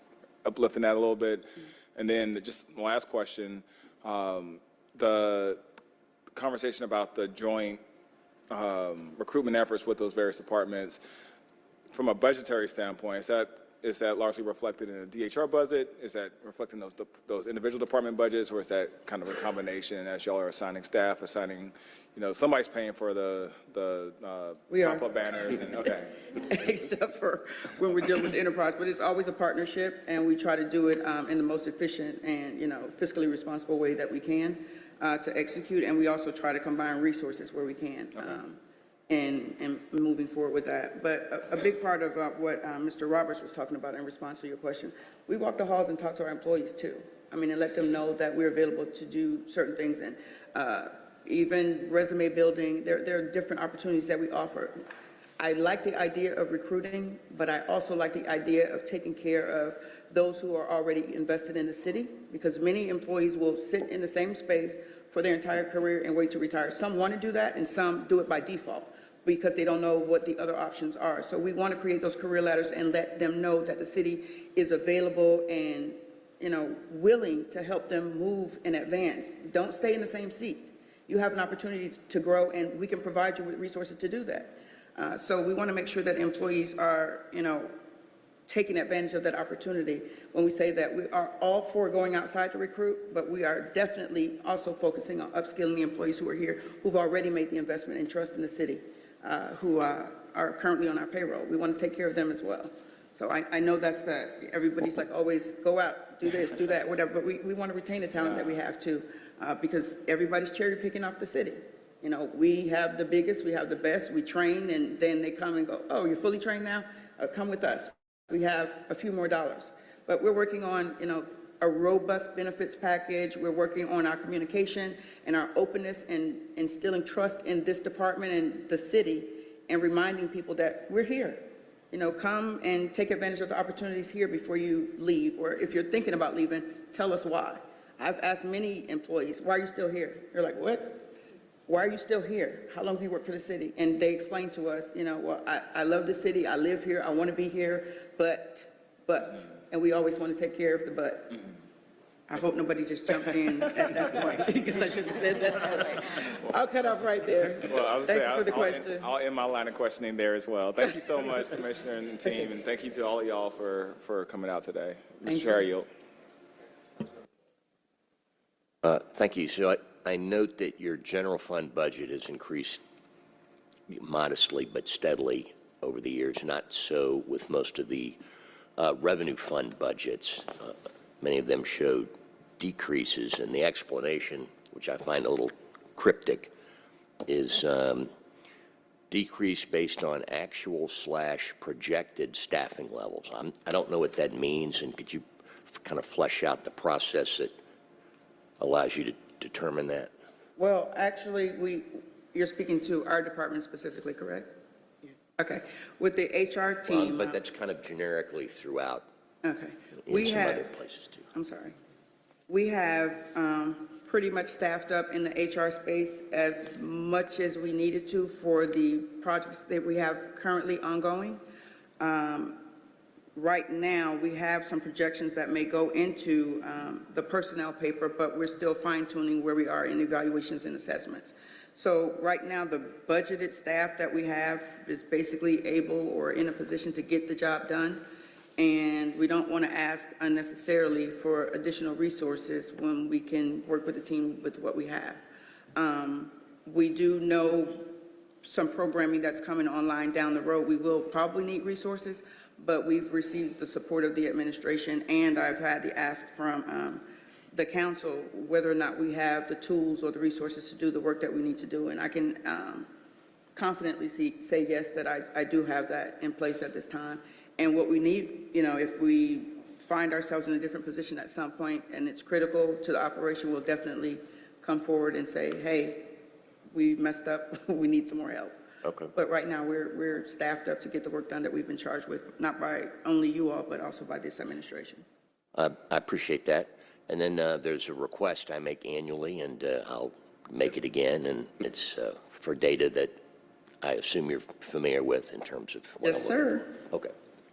uplifting that a little bit. And then just my last question, the conversation about the joint recruitment efforts with those various departments, from a budgetary standpoint, is that is that largely reflected in the DHR budget? Is that reflecting those individual department budgets, or is that kind of a combination as y'all are assigning staff, somebody's paying for the We are. pop-up banners? And, okay. Except for when we're dealing with the enterprise, but it's always a partnership, and we try to do it in the most efficient and, fiscally responsible way that we can to execute, and we also try to combine resources where we can. And moving forward with that. But a big part of what Mr. Roberts was talking about in response to your question, we walk the halls and talk to our employees too. And let them know that we're available to do certain things, and even resume building, there are different opportunities that we offer. I like the idea of recruiting, but I also like the idea of taking care of those who are already invested in the city, because many employees will sit in the same space for their entire career and wait to retire. Some want to do that, and some do it by default because they don't know what the other options are. So we want to create those career ladders and let them know that the city is available and, willing to help them move in advance. Don't stay in the same seat. You have an opportunity to grow, and we can provide you with resources to do that. So we want to make sure that employees are, taking advantage of that opportunity when we say that we are all for going outside to recruit, but we are definitely also focusing on upskilling the employees who are here, who've already made the investment and trust in the city, who are currently on our payroll. We want to take care of them as well. So I know that's everybody's like, always go out, do this, do that, whatever, but we want to retain the talent that we have too, because everybody's cherry picking off the city. We have the biggest, we have the best, we train, and then they come and go, oh, you're fully trained now? Come with us. We have a few more dollars. But we're working on, a robust benefits package. We're working on our communication and our openness and instilling trust in this department and the city, and reminding people that we're here. Come and take advantage of the opportunities here before you leave, or if you're thinking about leaving, tell us why. I've asked many employees, why are you still here? They're like, what? Why are you still here? How long have you worked for the city? And they explain to us, well, I love the city, I live here, I want to be here, but, and we always want to take care of the but. I hope nobody just jumped in at that point, because I should have said that way. I'll cut off right there. Well, I was Thank you for the question. I'll end my line of questioning there as well. Thank you so much, Commissioner and team, and thank you to all of y'all for coming out today. Mr. Chair, you. Thank you. So I note that your general fund budget has increased modestly but steadily over the years, not so with most of the revenue fund budgets. Many of them showed decreases, and the explanation, which I find a little cryptic, is decrease based on actual/projected staffing levels. I don't know what that means, and could you kind of flesh out the process that allows you to determine that? Well, actually, you're speaking to our department specifically, correct? Yes. Okay. With the HR team. But that's kind of generically throughout. Okay. In some other places too. I'm sorry. We have pretty much staffed up in the HR space as much as we needed to for the projects that we have currently ongoing. Right now, we have some projections that may go into the personnel paper, but we're still fine-tuning where we are in evaluations and assessments. So right now, the budgeted staff that we have is basically able or in a position to get the job done. And we don't want to ask unnecessarily for additional resources when we can work with the team with what we have. We do know some programming that's coming online down the road. We will probably need resources, but we've received the support of the administration, and I've had the ask from the council whether or not we have the tools or the resources to do the work that we need to do. And I can confidently say yes, that I do have that in place at this time. And what we need, if we find ourselves in a different position at some point and it's critical to the operation, we'll definitely come forward and say, hey, we messed up, we need some more help. Okay. But right now, we're staffed up to get the work done that we've been charged with, not by only you all, but also by this administration. I appreciate that. And then there's a request I make annually, and I'll make it again, and it's for data that I assume you're familiar with in terms of what Yes, sir. Okay.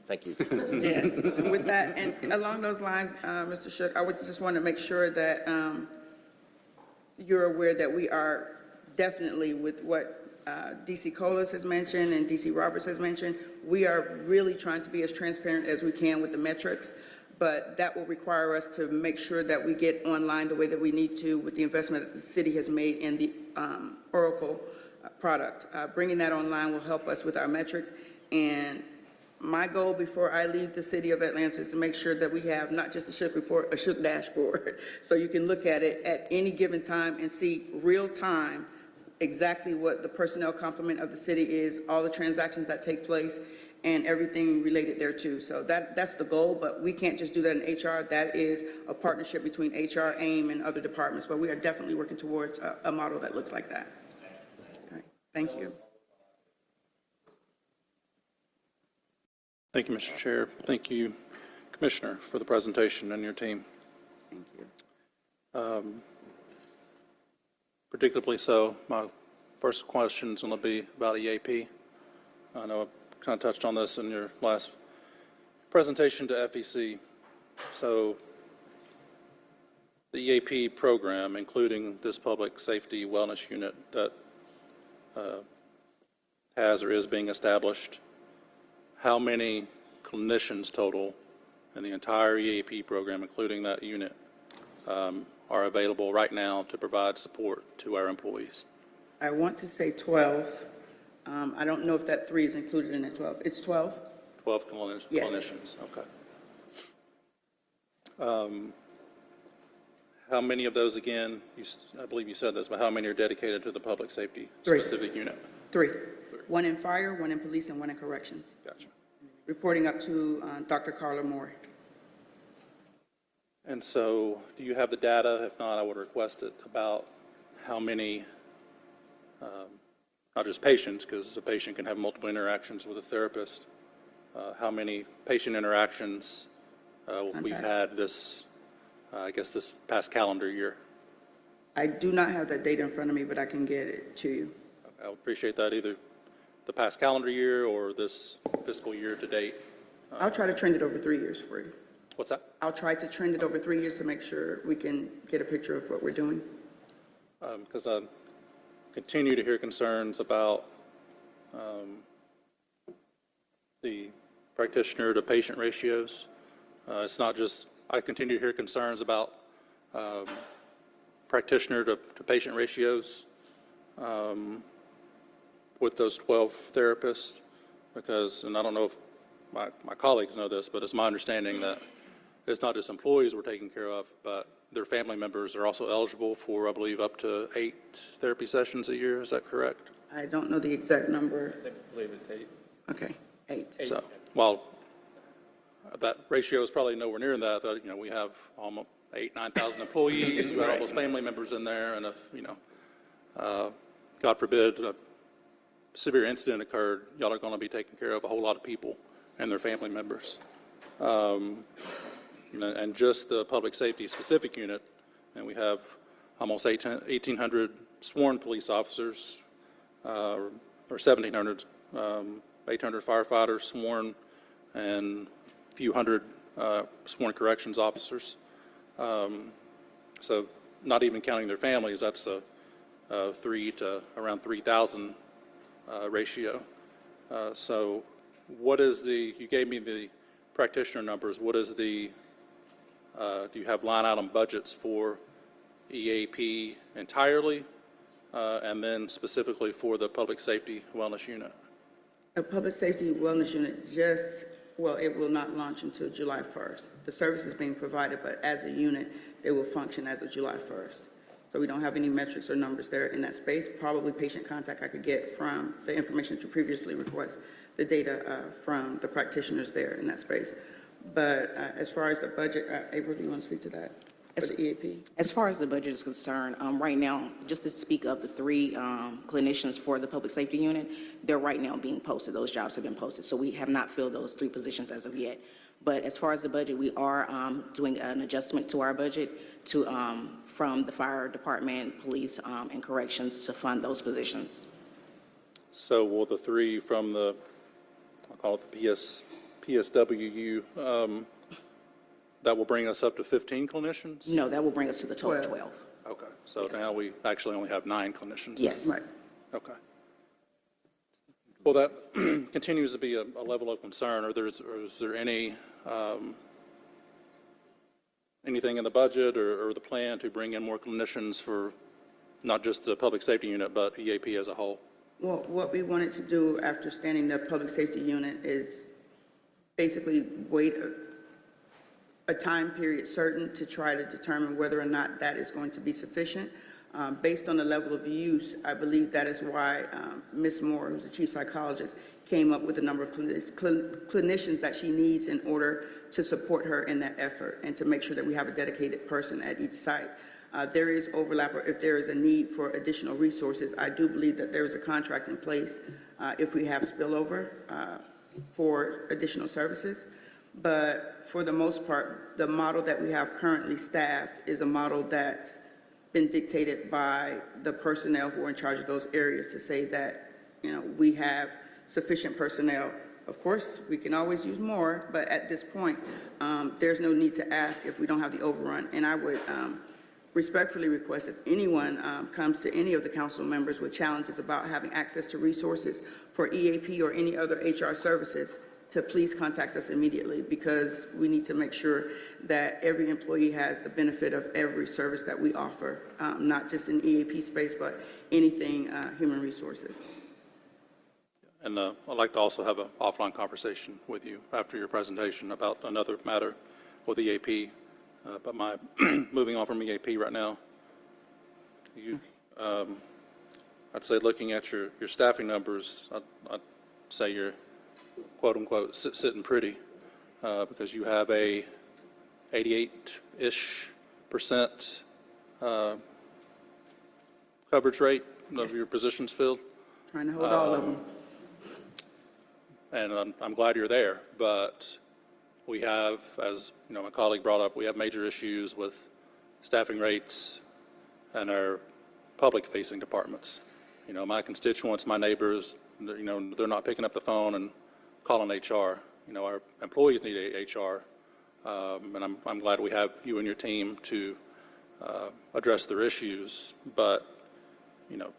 Thank you. Yes, and with that, and along those lines, Mr. Shook, I would just want to make sure that you're aware that we are definitely with what DC Colas has mentioned and DC Roberts has mentioned, we are really trying to be as transparent as we can with the metrics, but that will require us to make sure that we get online the way that we need to with the investment that the city has made in the Oracle product. Bringing that online will help us with our metrics, and my goal before I leave the city of Atlanta is to make sure that we have not just a Shook report, a Shook dashboard, so you can look at it at any given time and see real time exactly what the personnel complement of the city is, all the transactions that take place, and everything related thereto. So that's the goal, but we can't just do that in HR. That is a partnership between HR, AIM, and other departments, but we are definitely working towards a model that looks like that. All right. Thank you. Thank you, Mr. Chair. Thank you, Commissioner, for the presentation and your team. Thank you. Particularly so, my first question is going to be about EAP. I know I kind of touched on this in your last presentation to FEC. So the EAP program, including this public safety wellness unit that has or is being established, how many clinicians total in the entire EAP program, including that unit, are available right now to provide support to our employees? I want to say 12. I don't know if that 3 is included in that 12. It's 12? 12 Yes. clinicians, okay. How many of those, again, I believe you said this, but how many are dedicated to the public safety 3. specific unit? 3. 1 in fire, 1 in police, and 1 in corrections. Gotcha. Reporting up to Dr. Carla Moore. And so do you have the data? If not, I would request it about how many, not just patients, because a patient can have multiple interactions with a therapist, how many patient interactions we've had this, I guess this past calendar year. I do not have that data in front of me, but I can get it to you. I would appreciate that, either the past calendar year or this fiscal year to date. I'll try to trend it over 3 years for you. What's that? I'll try to trend it over 3 years to make sure we can get a picture of what we're doing. Because I continue to hear concerns about the practitioner to patient ratios. It's not just, I continue to hear concerns about practitioner to patient ratios with those 12 therapists, because, and I don't know if my colleagues know this, but it's my understanding that it's not just employees we're taking care of, but their family members are also eligible for, I believe, up to 8 therapy sessions a year. Is that correct? I don't know the exact number. I believe it's 8. Okay, 8. So, while that ratio is probably nowhere near that, you know, we have almost 9,000 employees, you got all those family members in there, and if, you know, God forbid, a severe incident occurred, y'all are going to be taking care of a whole lot of people and their family members. And just the public safety specific unit, and we have almost 1,800 sworn police officers, or 1,700, 800 firefighters sworn, and a few hundred sworn corrections officers. So not even counting their families, that's a 3 to around 3,000 ratio. So what is the, you gave me the practitioner numbers, what is the, do you have line item budgets for EAP entirely, and then specifically for the public safety wellness unit? A public safety wellness unit just, well, it will not launch until July 1st. The service is being provided, but as a unit, they will function as of July 1st. So we don't have any metrics or numbers there in that space. Probably patient contact I could get from the information that you previously request, the data from the practitioners there in that space. But as far as the budget, April, do you want to speak to that for the EAP? As far as the budget is concerned, right now, just to speak of the 3 clinicians for the public safety unit, they're right now being posted. Those jobs have been posted. So we have not filled those 3 positions as of yet. But as far as the budget, we are doing an adjustment to our budget to from the fire department, police, and corrections to fund those positions. So will the 3 from the, I'll call it the PSWU, that will bring us up to 15 clinicians? No, that will bring us to the total 12. Okay, so now we actually only have 9 clinicians. Yes. Right. Okay. Well, that continues to be a level of concern. Or is there any anything in the budget or the plan to bring in more clinicians for not just the public safety unit, but EAP as a whole? Well, what we wanted to do after standing the public safety unit is basically wait a time period certain to try to determine whether or not that is going to be sufficient. Based on the level of use, I believe that is why Ms. Moore, who's the chief psychologist, came up with the number of clinicians that she needs in order to support her in that effort and to make sure that we have a dedicated person at each site. There is overlap, or if there is a need for additional resources, I do believe that there is a contract in place if we have spillover for additional services. But for the most part, the model that we have currently staffed is a model that's been dictated by the personnel who are in charge of those areas to say that, you know, we have sufficient personnel. Of course, we can always use more, but at this point, there's no need to ask if we don't have the overrun. And I would respectfully request if anyone comes to any of the council members with challenges about having access to resources for EAP or any other HR services, to please contact us immediately, because we need to make sure that every employee has the benefit of every service that we offer, not just in EAP space, but anything human resources. And I'd like to also have an offline conversation with you after your presentation about another matter with EAP. But moving on from EAP right now, I'd say looking at your staffing numbers, I'd say you're quote unquote sitting pretty because you have a 88-ish% coverage rate of your positions filled. Trying to hold all of them. And I'm glad you're there, but we have, as you know, my colleague brought up, we have major issues with staffing rates and our public-facing departments. You know, my constituents, my neighbors, you know, they're not picking up the phone and calling HR. You know, our employees need HR, and I'm glad we have you and your team to address their issues. But, you know,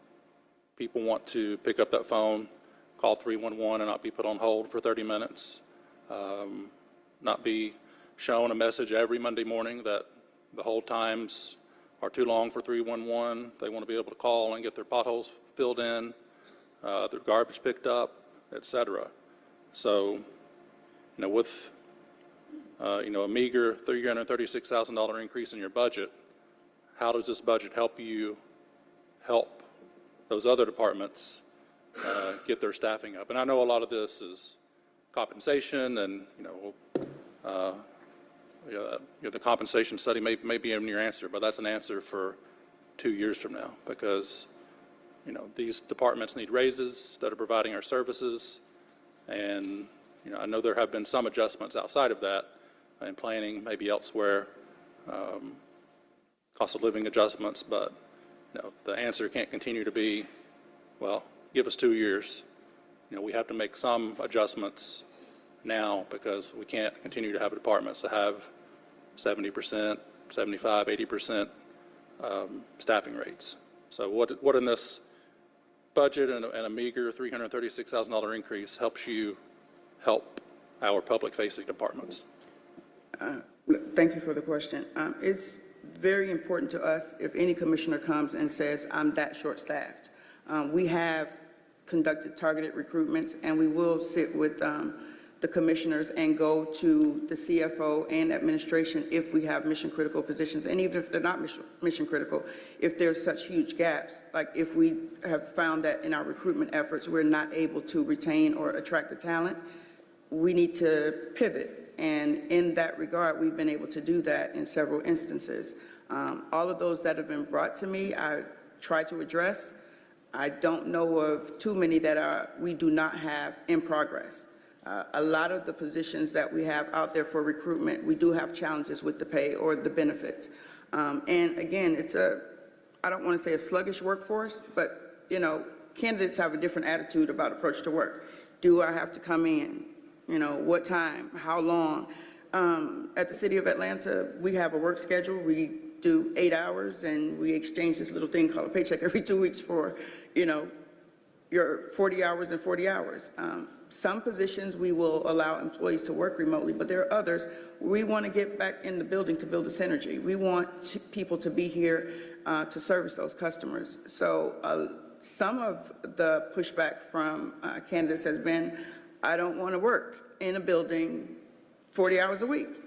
people want to pick up that phone, call 311 and not be put on hold for 30 minutes, not be shown a message every Monday morning that the hold times are too long for 311. They want to be able to call and get their potholes filled in, their garbage picked up, et cetera. So, you know, with, you know, a meager $336,000 increase in your budget, how does this budget help you help those other departments get their staffing up? And I know a lot of this is compensation, and you know, the compensation study may be in your answer, but that's an answer for 2 years from now, because you know these departments need raises that are providing our services, and you know I know there have been some adjustments outside of that in planning, maybe elsewhere, cost of living adjustments, but you know the answer can't continue to be, well, give us 2 years. You know, we have to make some adjustments now because we can't continue to have departments that have 70%, 75, 80% staffing rates. So what in this budget and a meager $336,000 increase helps you help our public-facing departments? Thank you for the question. It's very important to us if any commissioner comes and says, I'm that short-staffed. We have conducted targeted recruitments, and we will sit with the commissioners and go to the CFO and administration if we have mission-critical positions, and even if they're not mission-critical, if there's such huge gaps, like if we have found that in our recruitment efforts we're not able to retain or attract the talent, we need to pivot. And in that regard, we've been able to do that in several instances. All of those that have been brought to me, I try to address. I don't know of too many that we do not have in progress. A lot of the positions that we have out there for recruitment, we do have challenges with the pay or the benefits. And again, I don't want to say a sluggish workforce, but you know, candidates have a different attitude about approach to work. Do I have to come in? You know, what time? How long? At the City of Atlanta, we have a work schedule. We do 8 hours, and we exchange this little thing called a paycheck every 2 weeks for, you know, your 40 hours and 40 hours. Some positions we will allow employees to work remotely, but there are others we want to get back in the building to build the synergy. We want people to be here to service those customers. So some of the pushback from candidates has been, I don't want to work in a building 40 hours a week.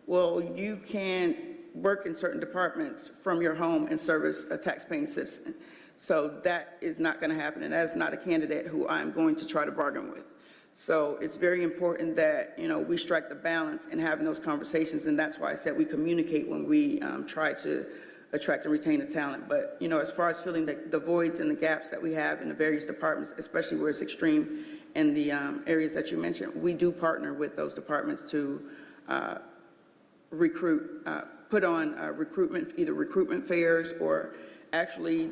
Well, you can work in certain departments from your home and service a tax-paying citizen. So that is not going to happen, and that is not a candidate who I'm going to try to bargain with. So it's very important that, we strike the balance in having those conversations, and that's why I said we communicate when we try to attract and retain the talent. But, as far as filling the voids and the gaps that we have in the various departments, especially where it's extreme in the areas that you mentioned, we do partner with those departments to recruit, put on either recruitment fairs or actually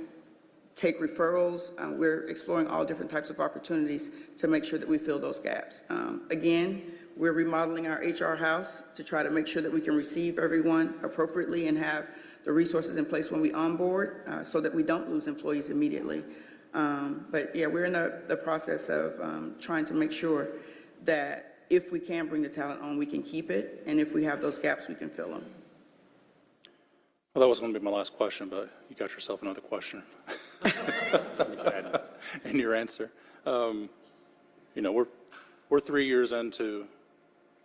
take referrals. We're exploring all different types of opportunities to make sure that we fill those gaps. Again, we're remodeling our HR house to try to make sure that we can receive everyone appropriately and have the resources in place when we onboard so that we don't lose employees immediately. But yeah, we're in the process of trying to make sure that if we can bring the talent on, we can keep it, and if we have those gaps, we can fill them. Well, that was going to be my last question, but you got yourself another question in your answer. We're 3 years into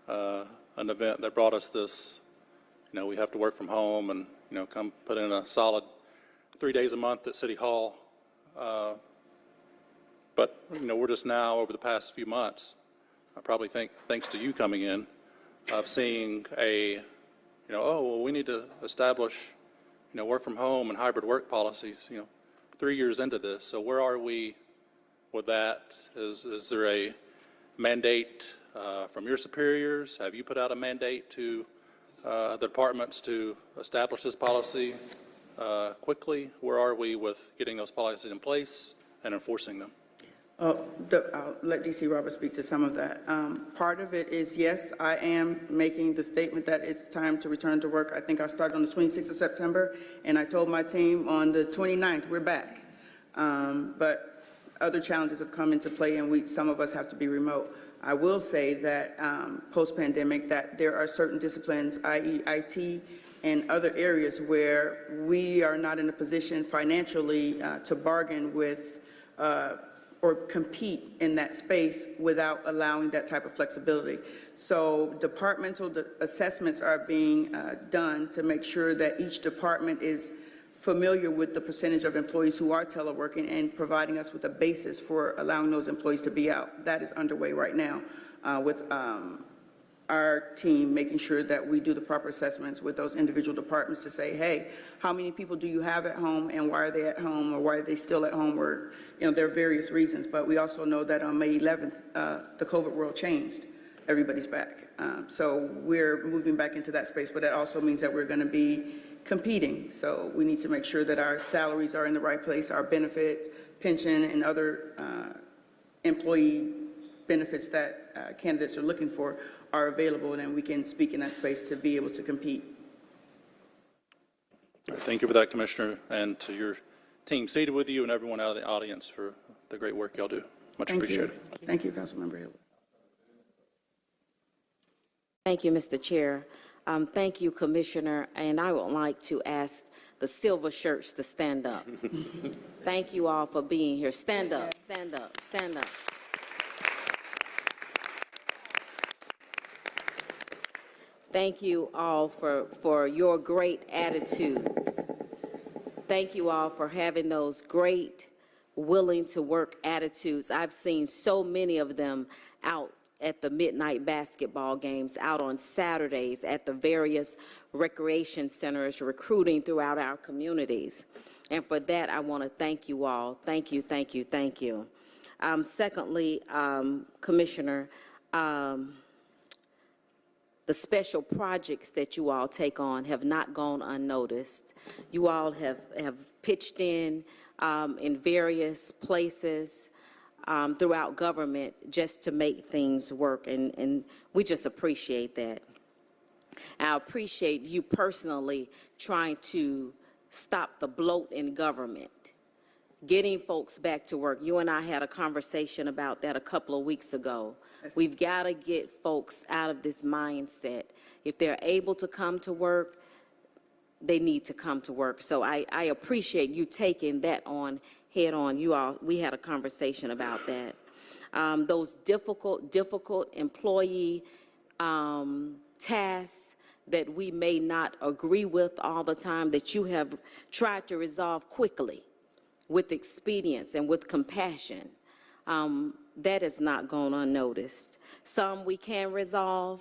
an event that brought us this. We have to work from home and come put in a solid 3 days a month at City Hall. But we're just now over the past few months. I probably think thanks to you coming in, of seeing we need to establish work from home and hybrid work policies, 3 years into this. So where are we with that? Is there a mandate from your superiors? Have you put out a mandate to the departments to establish this policy quickly? Where are we with getting those policies in place and enforcing them? I'll let DC Roberts speak to some of that. Part of it is, yes, I am making the statement that it's time to return to work. I think I started on the 26th of September, and I told my team on the 29th, we're back. But other challenges have come into play, and some of us have to be remote. I will say that post-pandemic, that there are certain disciplines, i.e. IT, and other areas where we are not in a position financially to bargain with or compete in that space without allowing that type of flexibility. So departmental assessments are being done to make sure that each department is familiar with the percentage of employees who are teleworking and providing us with a basis for allowing those employees to be out. That is underway right now with our team making sure that we do the proper assessments with those individual departments to say, hey, how many people do you have at home and why are they at home or why are they still at home, or, there are various reasons. But we also know that on May 11th, the COVID world changed. Everybody's back. So we're moving back into that space, but that also means that we're going to be competing. So we need to make sure that our salaries are in the right place, our benefits, pension, and other employee benefits that candidates are looking for are available, and then we can speak in that space to be able to compete. Thank you for that, Commissioner, and to your team seated with you and everyone out of the audience for the great work y'all do. Much appreciated. Thank you, Councilmember Hill. Thank you, Mr. Chair. Thank you, Commissioner, and I would like to ask the silver shirts to stand up. Thank you all for being here. Stand up, stand up, stand up. Thank you all for your great attitudes. Thank you all for having those great, willing to work attitudes. I've seen so many of them out at the midnight basketball games, out on Saturdays at the various recreation centers, recruiting throughout our communities. And for that, I want to thank you all. Thank you, thank you, thank you. Secondly, Commissioner, the special projects that you all take on have not gone unnoticed. You all have pitched in various places throughout government just to make things work, and we just appreciate that. I appreciate you personally trying to stop the bloat in government. getting folks back to work. You and I had a conversation about that a couple of weeks ago. We've got to get folks out of this mindset. If they're able to come to work, they need to come to work. So I appreciate you taking that on head on. We had a conversation about that. Those difficult employee tasks that we may not agree with all the time, that you have tried to resolve quickly with expedience and with compassion, that is not gone unnoticed. Some we can resolve,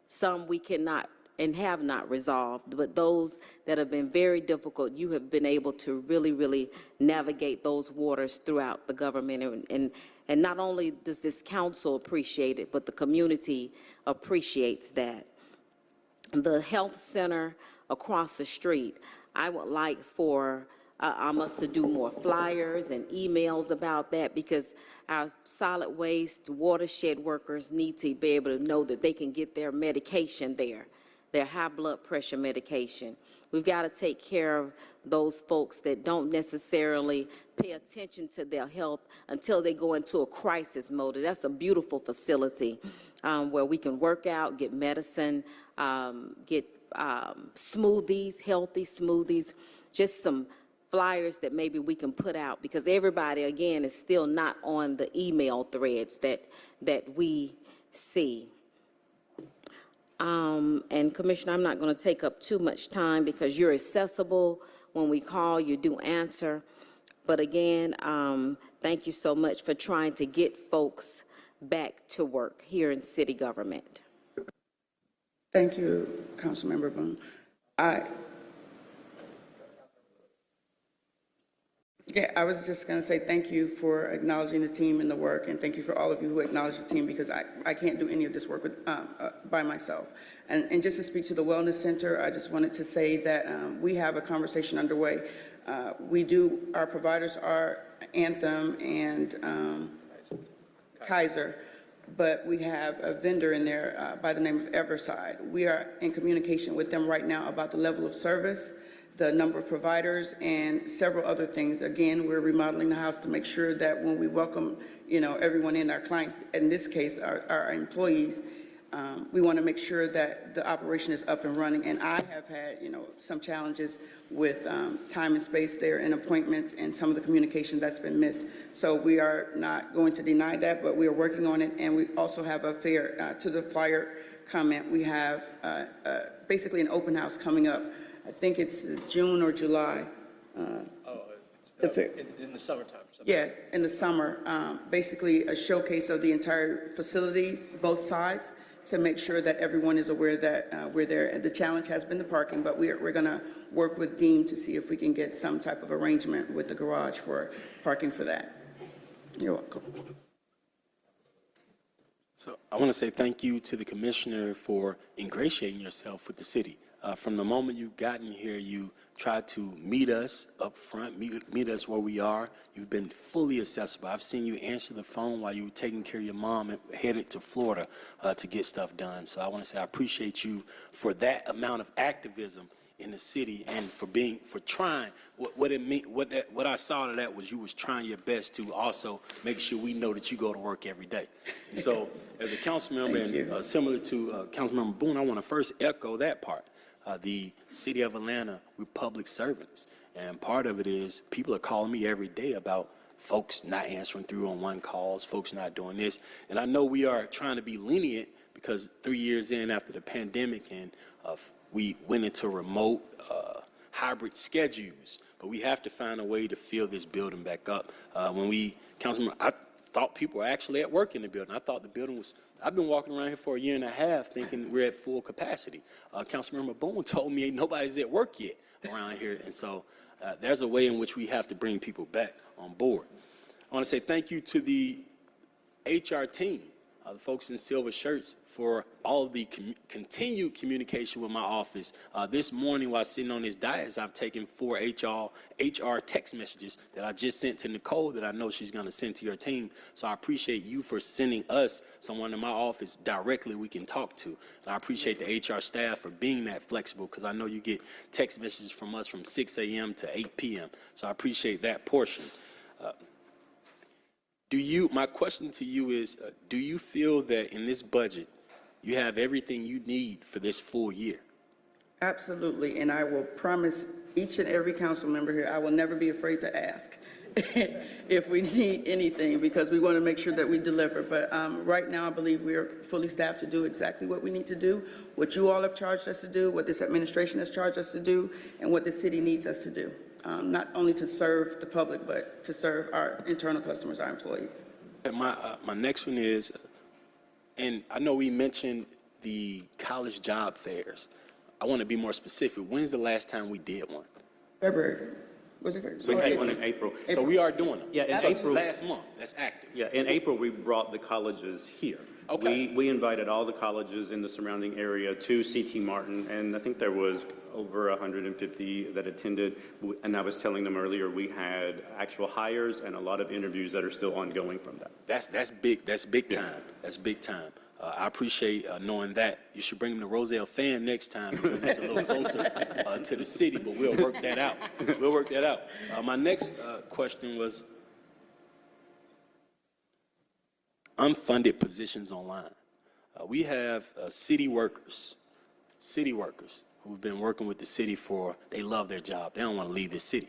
some we cannot and have not resolved, but those that have been very difficult, you have been able to really navigate those waters throughout the government. And not only does this council appreciate it, but the community appreciates that. The health center across the street, I would like for us to do more flyers and emails about that, because our solid waste watershed workers need to be able to know that they can get their medication there, their high blood pressure medication. We've got to take care of those folks that don't necessarily pay attention to their health until they go into a crisis mode. And that's a beautiful facility where we can work out, get medicine, get smoothies, healthy smoothies, just some flyers that maybe we can put out, because everybody, again, is still not on the email threads that we see. And Commissioner, I'm not going to take up too much time because you're accessible. When we call, you do answer. But again, thank you so much for trying to get folks back to work here in city government. Thank you, Councilmember Boone. I was just going to say thank you for acknowledging the team and the work, and thank you for all of you who acknowledge the team, because I can't do any of this work by myself. And just to speak to the Wellness Center, I just wanted to say that we have a conversation underway. Our providers are Anthem and Kaiser, but we have a vendor in there by the name of Everside. We are in communication with them right now about the level of service, the number of providers, and several other things. Again, we're remodeling the house to make sure that when we welcome, everyone in, our clients, in this case, our employees, we want to make sure that the operation is up and running. And I have had, some challenges with time and space there and appointments and some of the communication that's been missed. So we are not going to deny that, but we are working on it. And we also have a fair, to the flyer comment, we have basically an open house coming up. I think it's June or July. In the summertime. Yeah, in the summer. Basically a showcase of the entire facility, both sides, to make sure that everyone is aware that we're there. And the challenge has been the parking, but we're going to work with Dean to see if we can get some type of arrangement with the garage for parking for that. You're welcome. So I want to say thank you to the commissioner for ingratiating yourself with the city. From the moment you've gotten here, you tried to meet us up front, meet us where we are. You've been fully accessible. I've seen you answer the phone while you were taking care of your mom and headed to Florida to get stuff done. So I want to say I appreciate you for that amount of activism in the city and for trying. What I saw of that was you was trying your best to also make sure we know that you go to work every day. And so as a council member and similar to Councilmember Boone, I want to first echo that part. The city of Atlanta, we're public servants, and part of it is people are calling me every day about folks not answering 311 calls, folks not doing this, and I know we are trying to be lenient because 3 years in after the pandemic and we went into remote hybrid schedules, but we have to find a way to fill this building back up. Councilman, I thought people were actually at work in the building. I thought the building was, I've been walking around here for a year and a half thinking we're at full capacity. Councilmember Boone told me ain't nobody's at work yet around here. And so there's a way in which we have to bring people back on board. I want to say thank you to the HR team. the folks in silver shirts for all of the continued communication with my office. This morning while sitting on this dais, I've taken 4 HR text messages that I just sent to Nicole that I know she's going to send to your team. So I appreciate you for sending us someone in my office directly we can talk to. And I appreciate the HR staff for being that flexible, because I know you get text messages from us from 6 a.m. to 8 p.m. So I appreciate that portion. My question to you is, do you feel that in this budget, you have everything you need for this full year? Absolutely, and I will promise each and every council member here, I will never be afraid to ask if we need anything, because we want to make sure that we deliver. But right now, I believe we are fully staffed to do exactly what we need to do, what you all have charged us to do, what this administration has charged us to do, and what the city needs us to do. Not only to serve the public, but to serve our internal customers, our employees. And my next one is, and I know we mentioned the college job fairs. I want to be more specific. When's the last time we did one? February. Was it February? So We did one in April. So we are doing them. Yeah, in So April. last month, that's active. Yeah, in April, we brought the colleges here. Okay. We invited all the colleges in the surrounding area to CT Martin, and I think there was over 150 that attended. And I was telling them earlier, we had actual hires and a lot of interviews that are still ongoing from that. That's big. That's big time. That's big time. I appreciate knowing that. You should bring them to Roselle Fan next time, because it's a little closer to the city, but we'll work that out. We'll work that out. My next question was unfunded positions online. We have city workers who've been working with the city they love their job. They don't want to leave the city.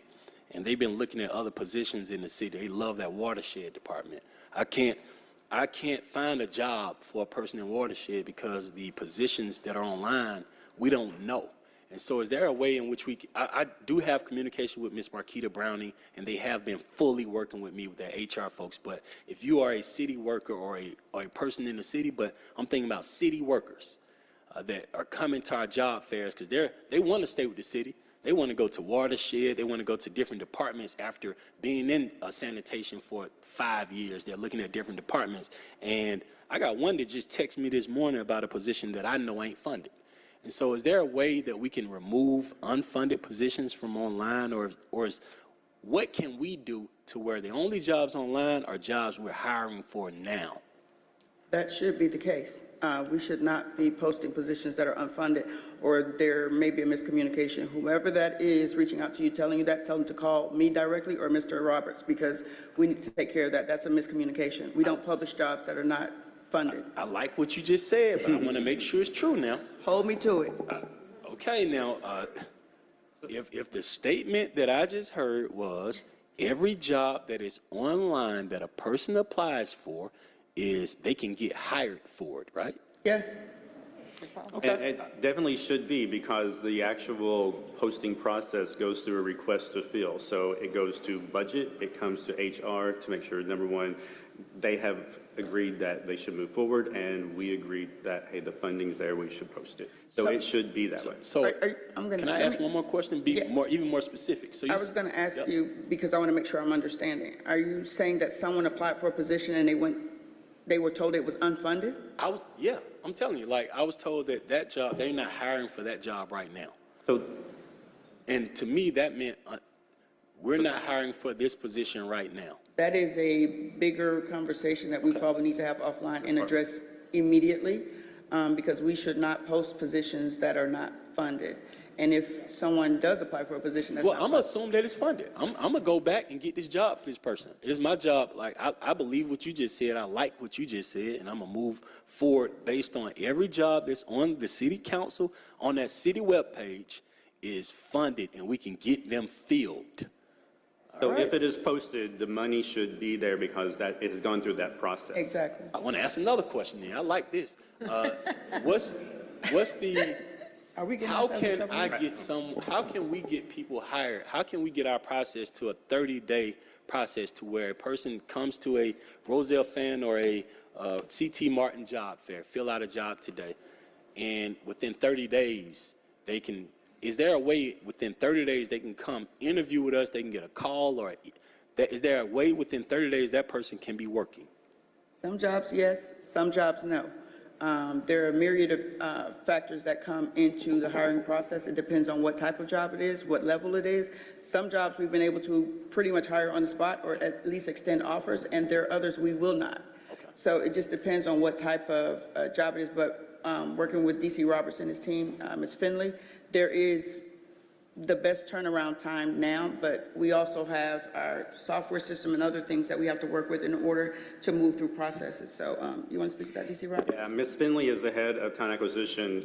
And they've been looking at other positions in the city. They love that watershed department. I can't find a job for a person in watershed because the positions that are online, we don't know. And so is there a way in which I do have communication with Ms. Marquita Browning, and they have been fully working with me with their HR folks. But if you are a city worker or a person in the city, but I'm thinking about city workers that are coming to our job fairs because they want to stay with the city. They want to go to watershed. They want to go to different departments after being in sanitation for 5 years. They're looking at different departments. And I got one that just texted me this morning about a position that I know ain't funded. And so is there a way that we can remove unfunded positions from online, or what can we do to where the only jobs online are jobs we're hiring for now? That should be the case. We should not be posting positions that are unfunded, or there may be a miscommunication. Whoever that is reaching out to you, telling you that, tell them to call me directly or Mr. Roberts, because we need to take care of that. That's a miscommunication. We don't publish jobs that are not funded. I like what you just said, but I want to make sure it's true now. Hold me to it. Okay, now, if the statement that I just heard was every job that is online that a person applies for is they can get hired for it, right? Yes. And it definitely should be, because the actual posting process goes through a request to fill. So it goes to budget, it comes to HR to make sure, number one, they have agreed that they should move forward, and we agreed that, hey, the funding's there, we should post it. So it should be that way. So I'm can I ask one more question, even more specific? So I was going to ask you, because I want to make sure I'm understanding. Are you saying that someone applied for a position and they were told it was unfunded? Yeah, I'm telling you, I was told that job, they're not hiring for that job right now. And to me, that meant we're not hiring for this position right now. That is a bigger conversation that we probably need to have offline and address immediately, because we should not post positions that are not funded. And if someone does apply for a position that's not I'm funded. assuming that it's funded. I'm going to go back and get this job for this person. It's my job. I believe what you just said. I like what you just said, and I'm going to move forward based on every job that's on the city council, on that city webpage, is funded, and we can get them filled. So if it is posted, the money should be there because it has gone through that process. Exactly. I want to ask another question then. I like this. What's the... Are we getting How ourselves in can trouble? how can we get people hired? How can we get our process to a 30-day process to where a person comes to a Roselle Fan or a CT Martin job fair, fill out a job today, and within 30 days, is there a way within 30 days they can come interview with us, they can get a call, or is there a way within 30 days that person can be working? Some jobs, yes, some jobs, no. There are a myriad of factors that come into the hiring process. It depends on what type of job it is, what level it is. Some jobs we've been able to pretty much hire on the spot or at least extend offers, and there are others we will not. Okay. So it just depends on what type of job it is. But working with DC Roberts and his team, Ms. Finley, there is the best turnaround time now, but we also have our software system and other things that we have to work with in order to move through processes. So you want to speak to that, DC Roberts? Yeah, Ms. Finley is the head of talent acquisition.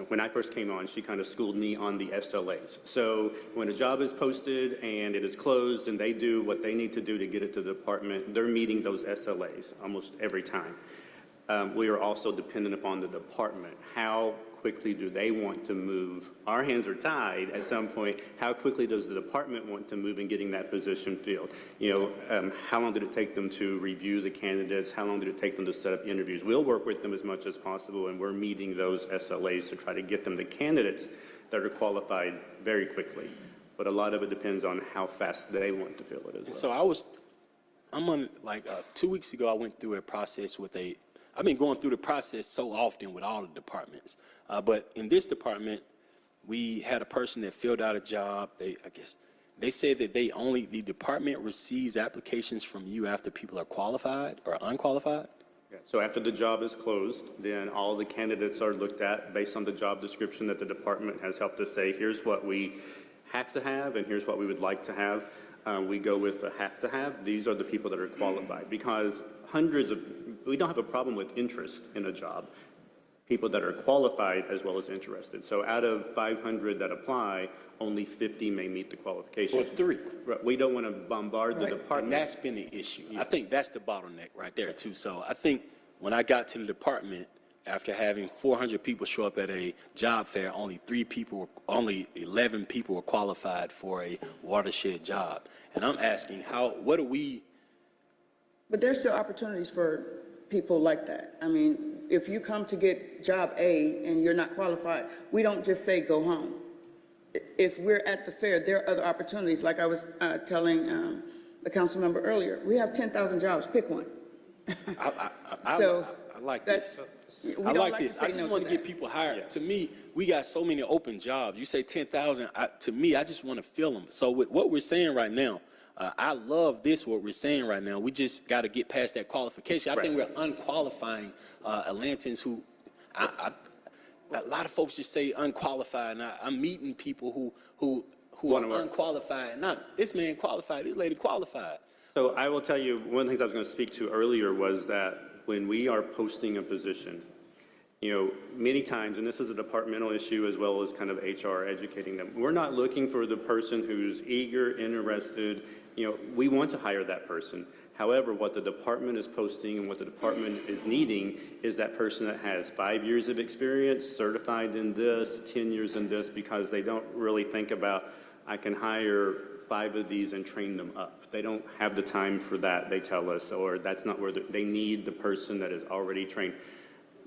When I first came on, she kind of schooled me on the SLAs. So when a job is posted and it is closed and they do what they need to do to get it to the department, they're meeting those SLAs almost every time. We are also dependent upon the department. How quickly do they want to move? Our hands are tied at some point. How quickly does the department want to move in getting that position filled? How long did it take them to review the candidates? How long did it take them to set up interviews? We'll work with them as much as possible, and we're meeting those SLAs to try to get them the candidates that are qualified very quickly. But a lot of it depends on how fast they want to fill it as well. So I'm on, 2 weeks ago, I went through a process I've been going through the process so often with all the departments. But in this department, we had a person that filled out a job. They said that the department receives applications from you after people are qualified or unqualified. Yeah, so after the job is closed, then all the candidates are looked at based on the job description that the department has helped us say, here's what we have to have and here's what we would like to have. We go with the have to have. These are the people that are qualified because we don't have a problem with interest in a job. People that are qualified as well as interested. So out of 500 that apply, only 50 may meet the qualifications. Or 3. Right. We don't want to bombard the department. And that's been the issue. Yeah. I think that's the bottleneck right there, too. So I think when I got to the department, after having 400 people show up at a job fair, only 11 people were qualified for a watershed job. And I'm asking, what are we? But there's still opportunities for people like that. I mean, if you come to get job A and you're not qualified, we don't just say go home. If we're at the fair, there are other opportunities. Like I was telling the council member earlier, we have 10,000 jobs, pick one. I like this. I like this. I just want to get people hired. Yeah. To me, we got so many open jobs. You say 10,000. To me, I just want to fill them. So with what we're saying right now, I love what we're saying right now. We just got to get past that qualification. I think we're unqualifying Atlantans who, a lot of folks just say unqualified, and I'm meeting people who are unqualified. Not this man qualified, this lady qualified. So I will tell you, one of the things I was going to speak to earlier was that when we are posting a position, many times, and this is a departmental issue as well as kind of HR educating them, we're not looking for the person who's eager, interested. We want to hire that person. However, what the department is posting and what the department is needing is that person that has 5 years of experience, certified in this, 10 years in this, because they don't really think about, I can hire 5 of these and train them up. They don't have the time for that, they tell us, or that's not where they need the person that is already trained.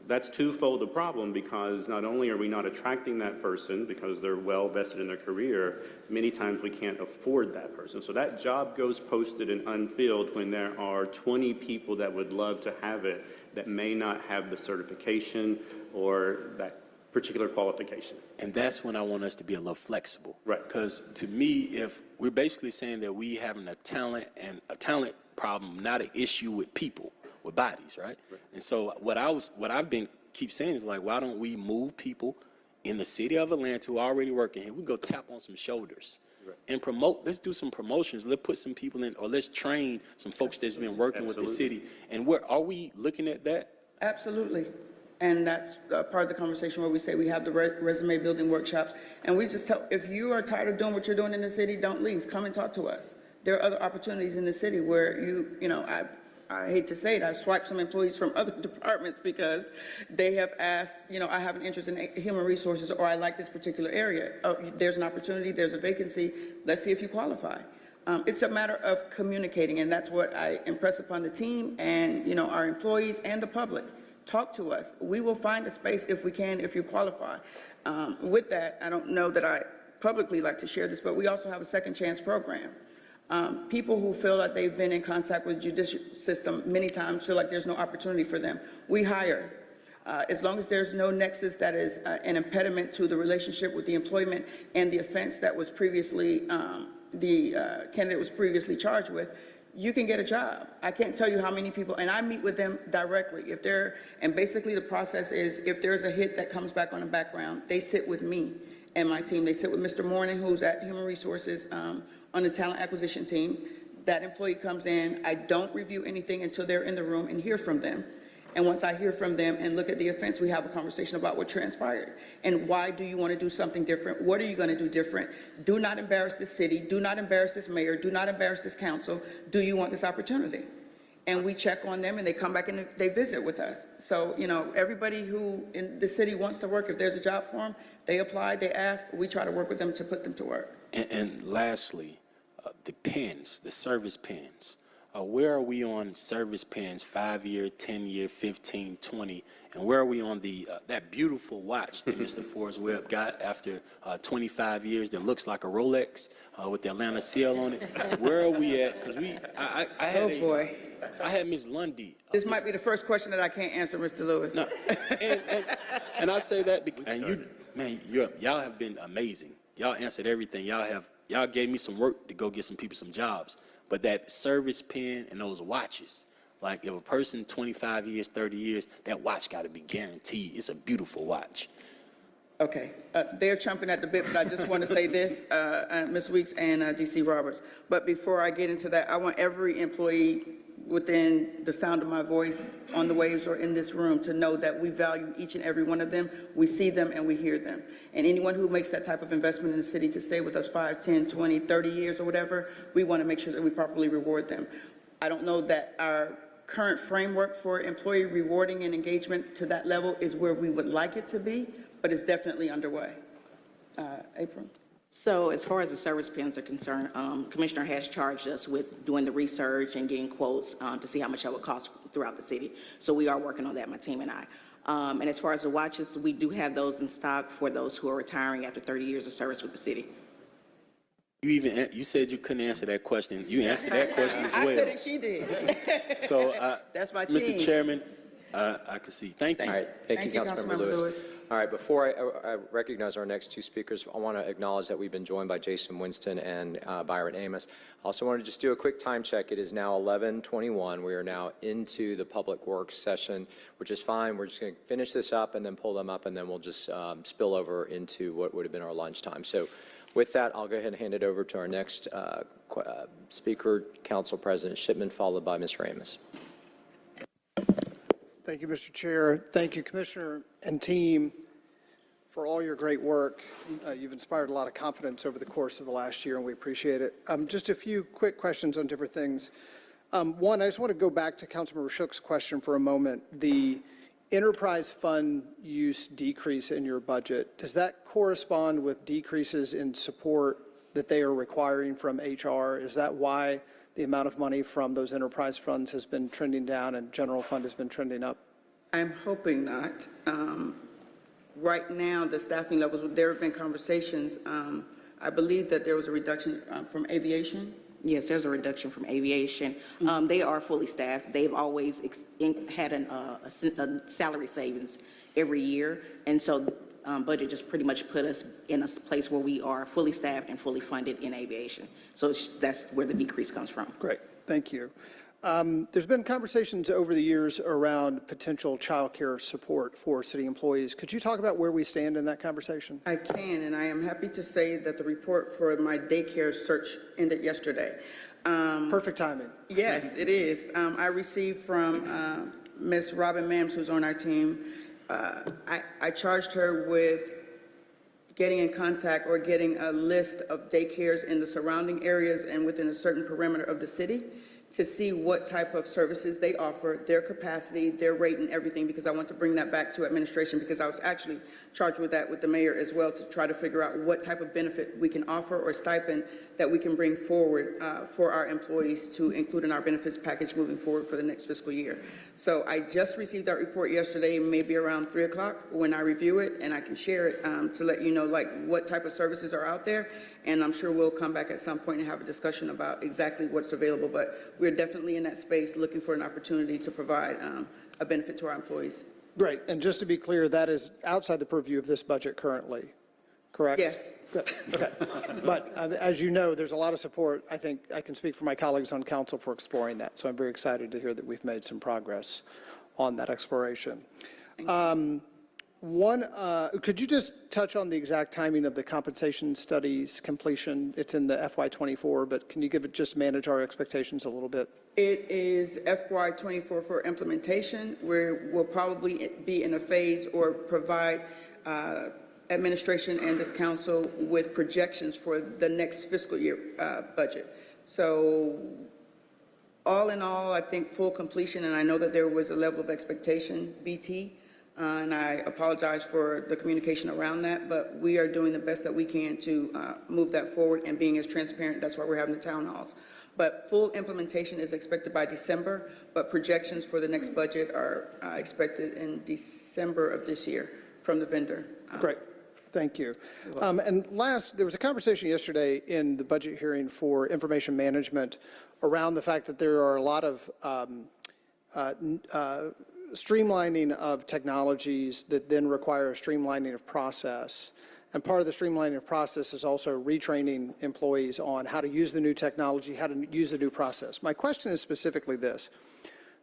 That's twofold a problem because not only are we not attracting that person because they're well vested in their career, many times we can't afford that person. So that job goes posted and unfilled when there are 20 people that would love to have it that may not have the certification or that particular qualification. And that's when I want us to be a little flexible. Right. Because to me, if we're basically saying that we having a talent problem, not an issue with people, with bodies, right? And so what I've been keep saying is like, why don't we move people in the city of Atlanta who are already working here? We go tap on some shoulders and promote. Let's do some promotions. Let's put some people in, or let's train some folks that's been working with the city. And are we looking at that? Absolutely. And that's part of the conversation where we say we have the resume building workshops. And we just tell, if you are tired of doing what you're doing in the city, don't leave. Come and talk to us. There are other opportunities in the city where I hate to say it, I've swiped some employees from other departments because they have asked, I have an interest in human resources or I like this particular area. Oh, there's an opportunity, there's a vacancy, let's see if you qualify. It's a matter of communicating, and that's what I impress upon the team and, our employees and the public. Talk to us. We will find a space if we can, if you qualify. With that, I don't know that I publicly like to share this, but we also have a second chance program. People who feel that they've been in contact with the judicial system many times feel like there's no opportunity for them. We hire. As long as there's no nexus that is an impediment to the relationship with the employment and the offense that was previously, the candidate was previously charged with, you can get a job. I can't tell you how many people, and I meet with them directly. And basically the process is, if there's a hit that comes back on the background, they sit with me and my team. They sit with Mr. Morning, who's at Human Resources on the talent acquisition team. That employee comes in. I don't review anything until they're in the room and hear from them. And once I hear from them and look at the offense, we have a conversation about what transpired. And why do you want to do something different? What are you going to do different? Do not embarrass this city. Do not embarrass this mayor. Do not embarrass this council. Do you want this opportunity? And we check on them, and they come back and they visit with us. So, you know, everybody who in the city wants to work, if there's a job for them, they apply, they ask, we try to work with them to put them to work. And lastly, the pins, the service pins. Where are we on service pins, 5-year, 10-year, 15, 20? And where are we on the that beautiful watch that Mr. Forrest Webb got after 25 years that looks like a Rolex with the Atlanta seal on it? Where are we at? Because I had Ms. Lundy. This might be the first question that I can't answer, Mr. Lewis. No, and I say that because, and you, man, y'all have been amazing. Y'all answered everything. Y'all gave me some work to go get some people some jobs. But that service pin and those watches, like if a person 25 years, 30 years, that watch got to be guaranteed. It's a beautiful watch. Okay, they're chomping at the bit, but I just want to say this, Ms. Weeks and D.C. Roberts. But before I get into that, I want every employee within the sound of my voice on the waves or in this room to know that we value each and every one of them. We see them and we hear them. And anyone who makes that type of investment in the city to stay with us 5, 10, 20, 30 years or whatever, we want to make sure that we properly reward them. I don't know that our current framework for employee rewarding and engagement to that level is where we would like it to be, but it's definitely underway. April? So as far as the service pins are concerned, Commissioner has charged us with doing the research and getting quotes to see how much that would cost throughout the city. So we are working on that, my team and I. And as far as the watches, we do have those in stock for those who are retiring after 30 years of service with the city. You said you couldn't answer that question. You answered that question as well. I said it, she did. So, That's my team. Mr. Chairman, I can see. Thank you. All right, thank you, Councilmember Lewis. All right, before I recognize our next two speakers, I want to acknowledge that we've been joined by Jason Winston and Byron Amos. I also want to just do a quick time check. It is now 11:21. We are now into the Public Works session, which is fine. We're just going to finish this up and then pull them up, and then we'll just spill over into what would have been our lunchtime. So with that, I'll go ahead and hand it over to our next speaker, Council President Shipman, followed by Ms. Amos. Thank you, Mr. Chair. Thank you, Commissioner and team, for all your great work. You've inspired a lot of confidence over the course of the last year, and we appreciate it. Just a few quick questions on different things. One, I just want to go back to Councilmember Shook's question for a moment. The enterprise fund use decrease in your budget, does that correspond with decreases in support that they are requiring from HR? Is that why the amount of money from those enterprise funds has been trending down and general fund has been trending up? I'm hoping not. Right now, the staffing levels, there have been conversations. I believe that there was a reduction from aviation. Yes, there's a reduction from aviation. They are fully staffed. They've always had a salary savings every year, and so budget just pretty much put us in a place where we are fully staffed and fully funded in aviation. So that's where the decrease comes from. Great, thank you. There's been conversations over the years around potential child care support for city employees. Could you talk about where we stand in that conversation? I can, and I am happy to say that the report for my daycare search ended yesterday. Perfect timing. Yes, it is. I received from Ms. Robin Mims, who's on our team. I charged her with getting in contact or getting a list of daycares in the surrounding areas and within a certain perimeter of the city to see what type of services they offer, their capacity, their rate, and everything, because I want to bring that back to administration, because I was actually charged with that with the mayor as well, to try to figure out what type of benefit we can offer or stipend that we can bring forward for our employees to include in our benefits package moving forward for the next fiscal year. So I just received that report yesterday, maybe around 3 o'clock, when I review it, and I can share it to let you know like what type of services are out there. And I'm sure we'll come back at some point and have a discussion about exactly what's available. But we're definitely in that space looking for an opportunity to provide a benefit to our employees. Great. And just to be clear, that is outside the purview of this budget currently, correct? Yes. Good. Okay. But as you know, there's a lot of support. I think I can speak for my colleagues on council for exploring that. So I'm very excited to hear that we've made some progress on that exploration. Could you just touch on the exact timing of the compensation studies completion? It's in the FY24, but can you manage our expectations a little bit? It is FY24 for implementation, where we'll probably be in a phase or provide administration and this council with projections for the next fiscal year budget. So all in all, I think full completion, and I know that there was a level of expectation, BT, and I apologize for the communication around that, but we are doing the best that we can to move that forward and being as transparent. That's why we're having the town halls. But full implementation is expected by December, but projections for the next budget are expected in December of this year from the vendor. Great. Thank you. And last, there was a conversation yesterday in the budget hearing for information management around the fact that there are a lot of streamlining of technologies that then require a streamlining of process. And part of the streamlining of process is also retraining employees on how to use the new technology, how to use the new process. My question is specifically this.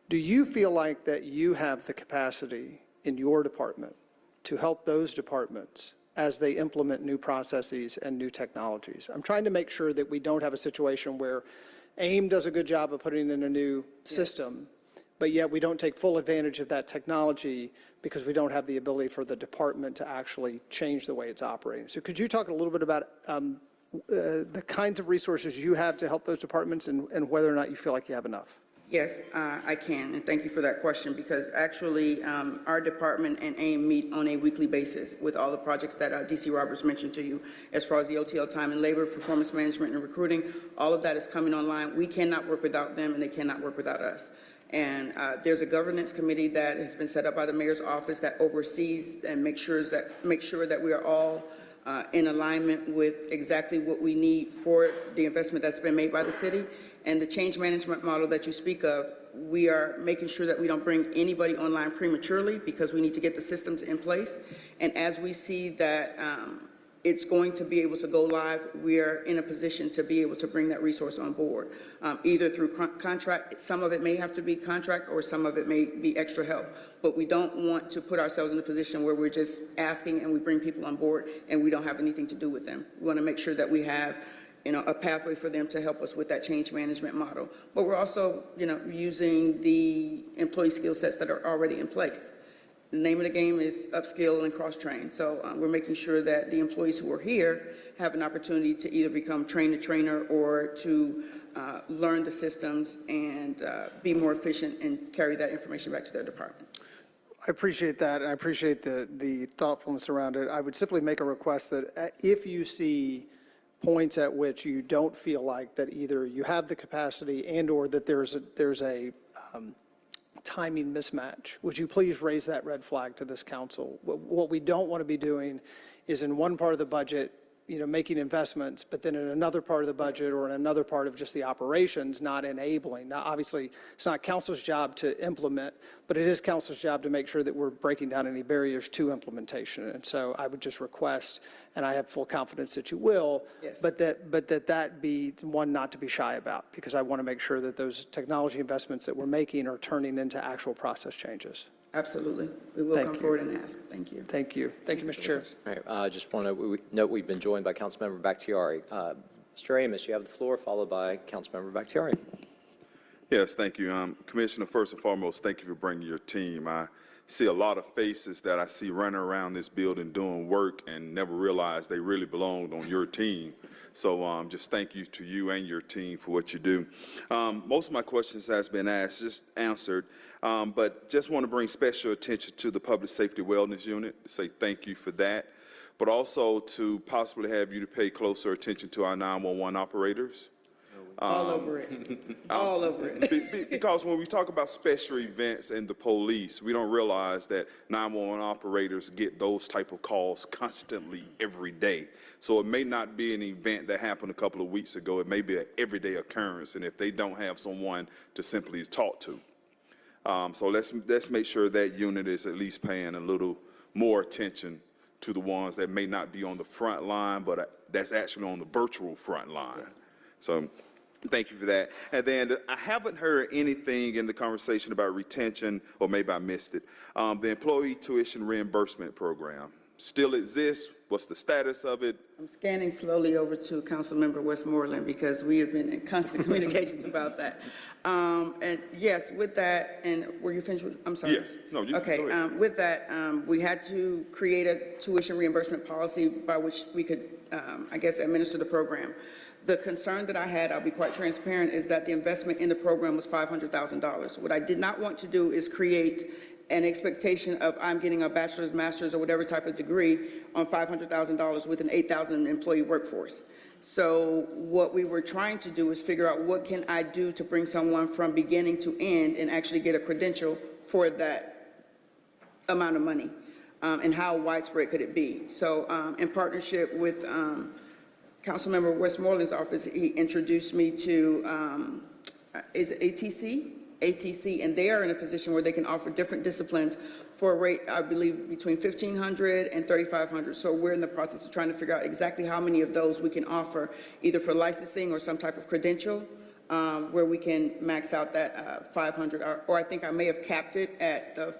Do you feel like that you have the capacity in your department to help those departments as they implement new processes and new technologies? I'm trying to make sure that we don't have a situation where AIM does a good job of putting in a new system, but yet we don't take full advantage of that technology because we don't have the ability for the department to actually change the way it's operating. So could you talk a little bit about the kinds of resources you have to help those departments and whether or not you feel like you have enough? Yes, I can, and thank you for that question, because actually our department and AIM meet on a weekly basis with all the projects that DC Roberts mentioned to you, as far as the OTL time and labor, performance management and recruiting. All of that is coming online. We cannot work without them, and they cannot work without us. And there's a governance committee that has been set up by the mayor's office that oversees and make sure that we are all in alignment with exactly what we need for the investment that's been made by the city. And the change management model that you speak of, we are making sure that we don't bring anybody online prematurely, because we need to get the systems in place. And as we see that it's going to be able to go live, we are in a position to be able to bring that resource on board, either through contract. Some of it may have to be contract, or some of it may be extra help. But we don't want to put ourselves in a position where we're just asking and we bring people on board and we don't have anything to do with them. We want to make sure that we have a pathway for them to help us with that change management model. But we're also, using the employee skill sets that are already in place. The name of the game is upskill and cross-train. So we're making sure that the employees who are here have an opportunity to either become train-the-trainer or to learn the systems and be more efficient and carry that information back to their department. I appreciate that, and I appreciate the thoughtfulness around it. I would simply make a request that if you see points at which you don't feel like that either you have the capacity and or that there's a timing mismatch, would you please raise that red flag to this council? What we don't want to be doing is in one part of the budget, making investments, but then in another part of the budget or in another part of just the operations, not enabling. Now, obviously, it's not council's job to implement, but it is council's job to make sure that we're breaking down any barriers to implementation. And so I would just request, and I have full confidence that you will, yes, but that be one not to be shy about, because I want to make sure that those technology investments that we're making are turning into actual process changes. Absolutely. We will come forward and ask. Thank you. Thank you. Thank you, Mr. Chair. All right, I just want to note we've been joined by Councilmember Bakhtiari. Mr. Amos, you have the floor, followed by Councilmember Bakhtiari. Yes, thank you. Commissioner, first and foremost, thank you for bringing your team. I see a lot of faces that I see running around this building doing work and never realized they really belonged on your team. So just thank you to you and your team for what you do. Most of my questions has been asked, just answered, but just want to bring special attention to the Public Safety Wellness Unit, to say thank you for that, but also to possibly have you to pay closer attention to our 911 operators. All over it, all over it. Because when we talk about special events and the police, we don't realize that 911 operators get those type of calls constantly every day. So it may not be an event that happened a couple of weeks ago. It may be an everyday occurrence, and if they don't have someone to simply talk to. So let's make sure that unit is at least paying a little more attention to the ones that may not be on the front line, but that's actually on the virtual front line. Yes. So thank you for that. And then I haven't heard anything in the conversation about retention, or maybe I missed it. The employee tuition reimbursement program still exists. What's the status of it? I'm scanning slowly over to Councilmember Westmoreland because we have been in constant communications about that. And yes, with that, and were you finished with, I'm sorry. Yes. No, you okay. go ahead. With that, we had to create a tuition reimbursement policy by which we could, I guess, administer the program. The concern that I had, I'll be quite transparent, is that the investment in the program was $500,000. What I did not want to do is create an expectation of I'm getting a bachelor's, master's, or whatever type of degree on $500,000 with an 8,000 employee workforce. So what we were trying to do is figure out what can I do to bring someone from beginning to end and actually get a credential for that amount of money, and how widespread could it be. So in partnership with Councilmember Westmoreland's office, he introduced me to, is it ATC? ATC, and they are in a position where they can offer different disciplines for a rate, I believe, between $1,500 and $3,500. So we're in the process of trying to figure out exactly how many of those we can offer, either for licensing or some type of credential, where we can max out that 500, or I think I may have capped it at the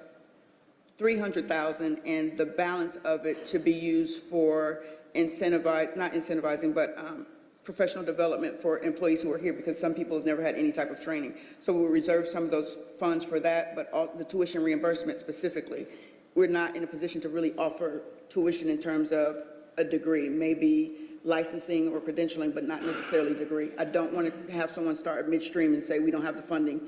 300,000, and the balance of it to be used for not incentivizing, but professional development for employees who are here, because some people have never had any type of training. So we'll reserve some of those funds for that, but all the tuition reimbursement specifically, we're not in a position to really offer tuition in terms of a degree, maybe licensing or credentialing, but not necessarily a degree. I don't want to have someone start midstream and say we don't have the funding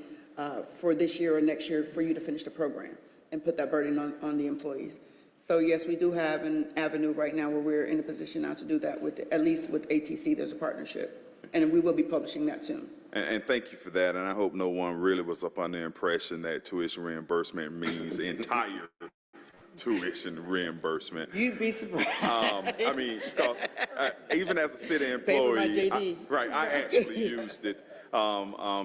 for this year or next year for you to finish the program, and put that burden on the employees. So yes, we do have an avenue right now where we're in a position now to do that with, at least with ATC, there's a partnership. And we will be publishing that soon. And thank you for that. And I hope no one really was up on the impression that tuition reimbursement means entire tuition reambrsment. You'd be surprised. I mean, because even as a city employee, I actually used it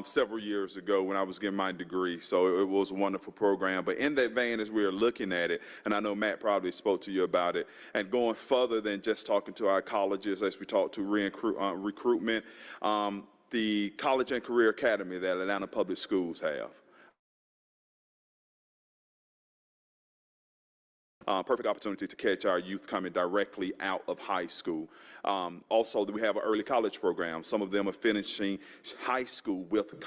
several years ago when I was getting my degree. So it was a wonderful program. But in that vein, as we are looking at it, and I know Matt probably spoke to you about it, and going further than just talking to our colleges as we talk to recruitment, the College and Career Academy that Atlanta Public Schools have. Perfect opportunity to catch our youth coming directly out of high school. Also, we have an early college program. Some of them are finishing high school with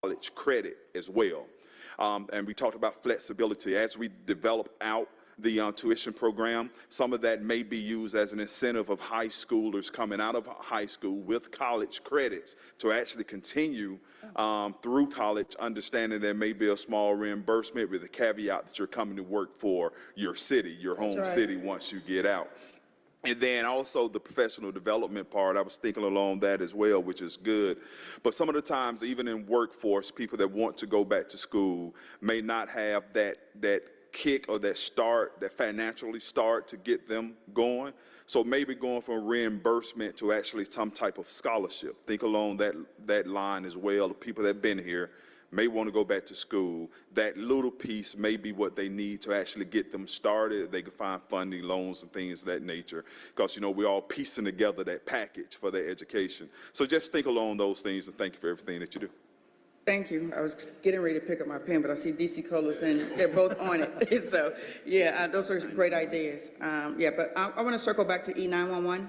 college credit as well. And we talked about flexibility. As we develop out the tuition program, some of that may be used as an incentive of high schoolers coming out of high school with college credits to actually continue through college, understanding there may be a small reimbursement with the caveat that you're coming to work for your city, your home city, once you get out. And then also the professional development part, I was thinking along that as well, which is good. But some of the times, even in workforce, people that want to go back to school may not have that kick or that start, that financially start to get them going. So maybe going from reimbursement to actually some type of scholarship. Think along that line as well. Of people that have been here may want to go back to school. That little piece may be what they need to actually get them started. They can find funding, loans, and things of that nature. Because, you know, we're all piecing together that package for their education. So just think along those things, and thank you for everything that you do. Thank you. I was getting ready to pick up my pen, but I see DC Colas, and they're both on it. So, yeah, those are great ideas. Yeah, but I want to circle back to E911,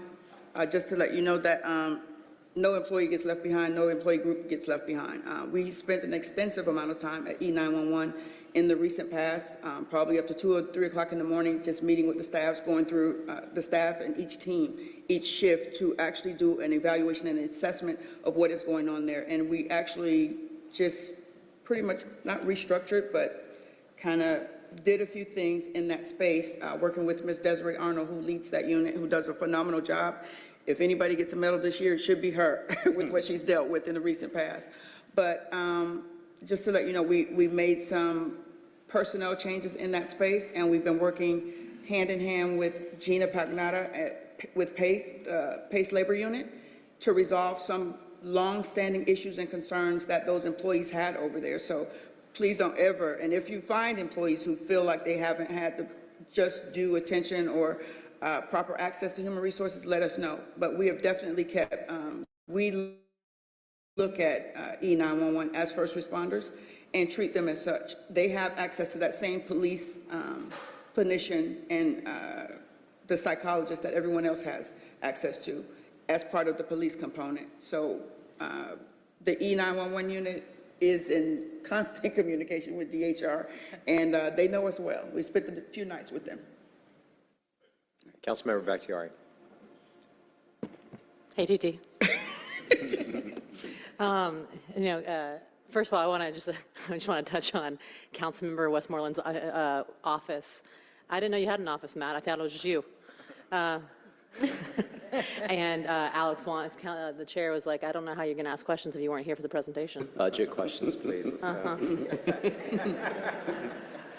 just to let you know that no employee gets left behind, no employee group gets left behind. We spent an extensive amount of time at E911 in the recent past, probably up to 2 or 3 o'clock in the morning, just meeting with the staffs, going through the staff and each team, each shift to actually do an evaluation and assessment of what is going on there. And we actually just pretty much not restructured, but kind of did a few things in that space, working with Ms. Desiree Arnold, who leads that unit, who does a phenomenal job. If anybody gets a medal this year, it should be her with what she's dealt with in the recent past. But just to let you know, we made some personnel changes in that space, and we've been working hand in hand with Gina Pagnata with PACE, PACE Labor Unit, to resolve some long-standing issues and concerns that those employees had over there. So please don't ever, and if you find employees who feel like they haven't had the just due attention or proper access to human resources, let us know. But we have definitely kept, we look at E911 as first responders and treat them as such. They have access to that same police clinician and the psychologist that everyone else has access to as part of the police component. So the E911 unit is in constant communication with DHR, and they know us well. We spent a few nights with them. Councilmember Bakhtiari. Hey, TT. First of all, I just want to touch on Councilmember Westmoreland's office. I didn't know you had an office, Matt. I thought it was just you. And Alex Wants, the chair, was like, I don't know how you're going to ask questions if you weren't here for the presentation. Budget questions, please. Let's go.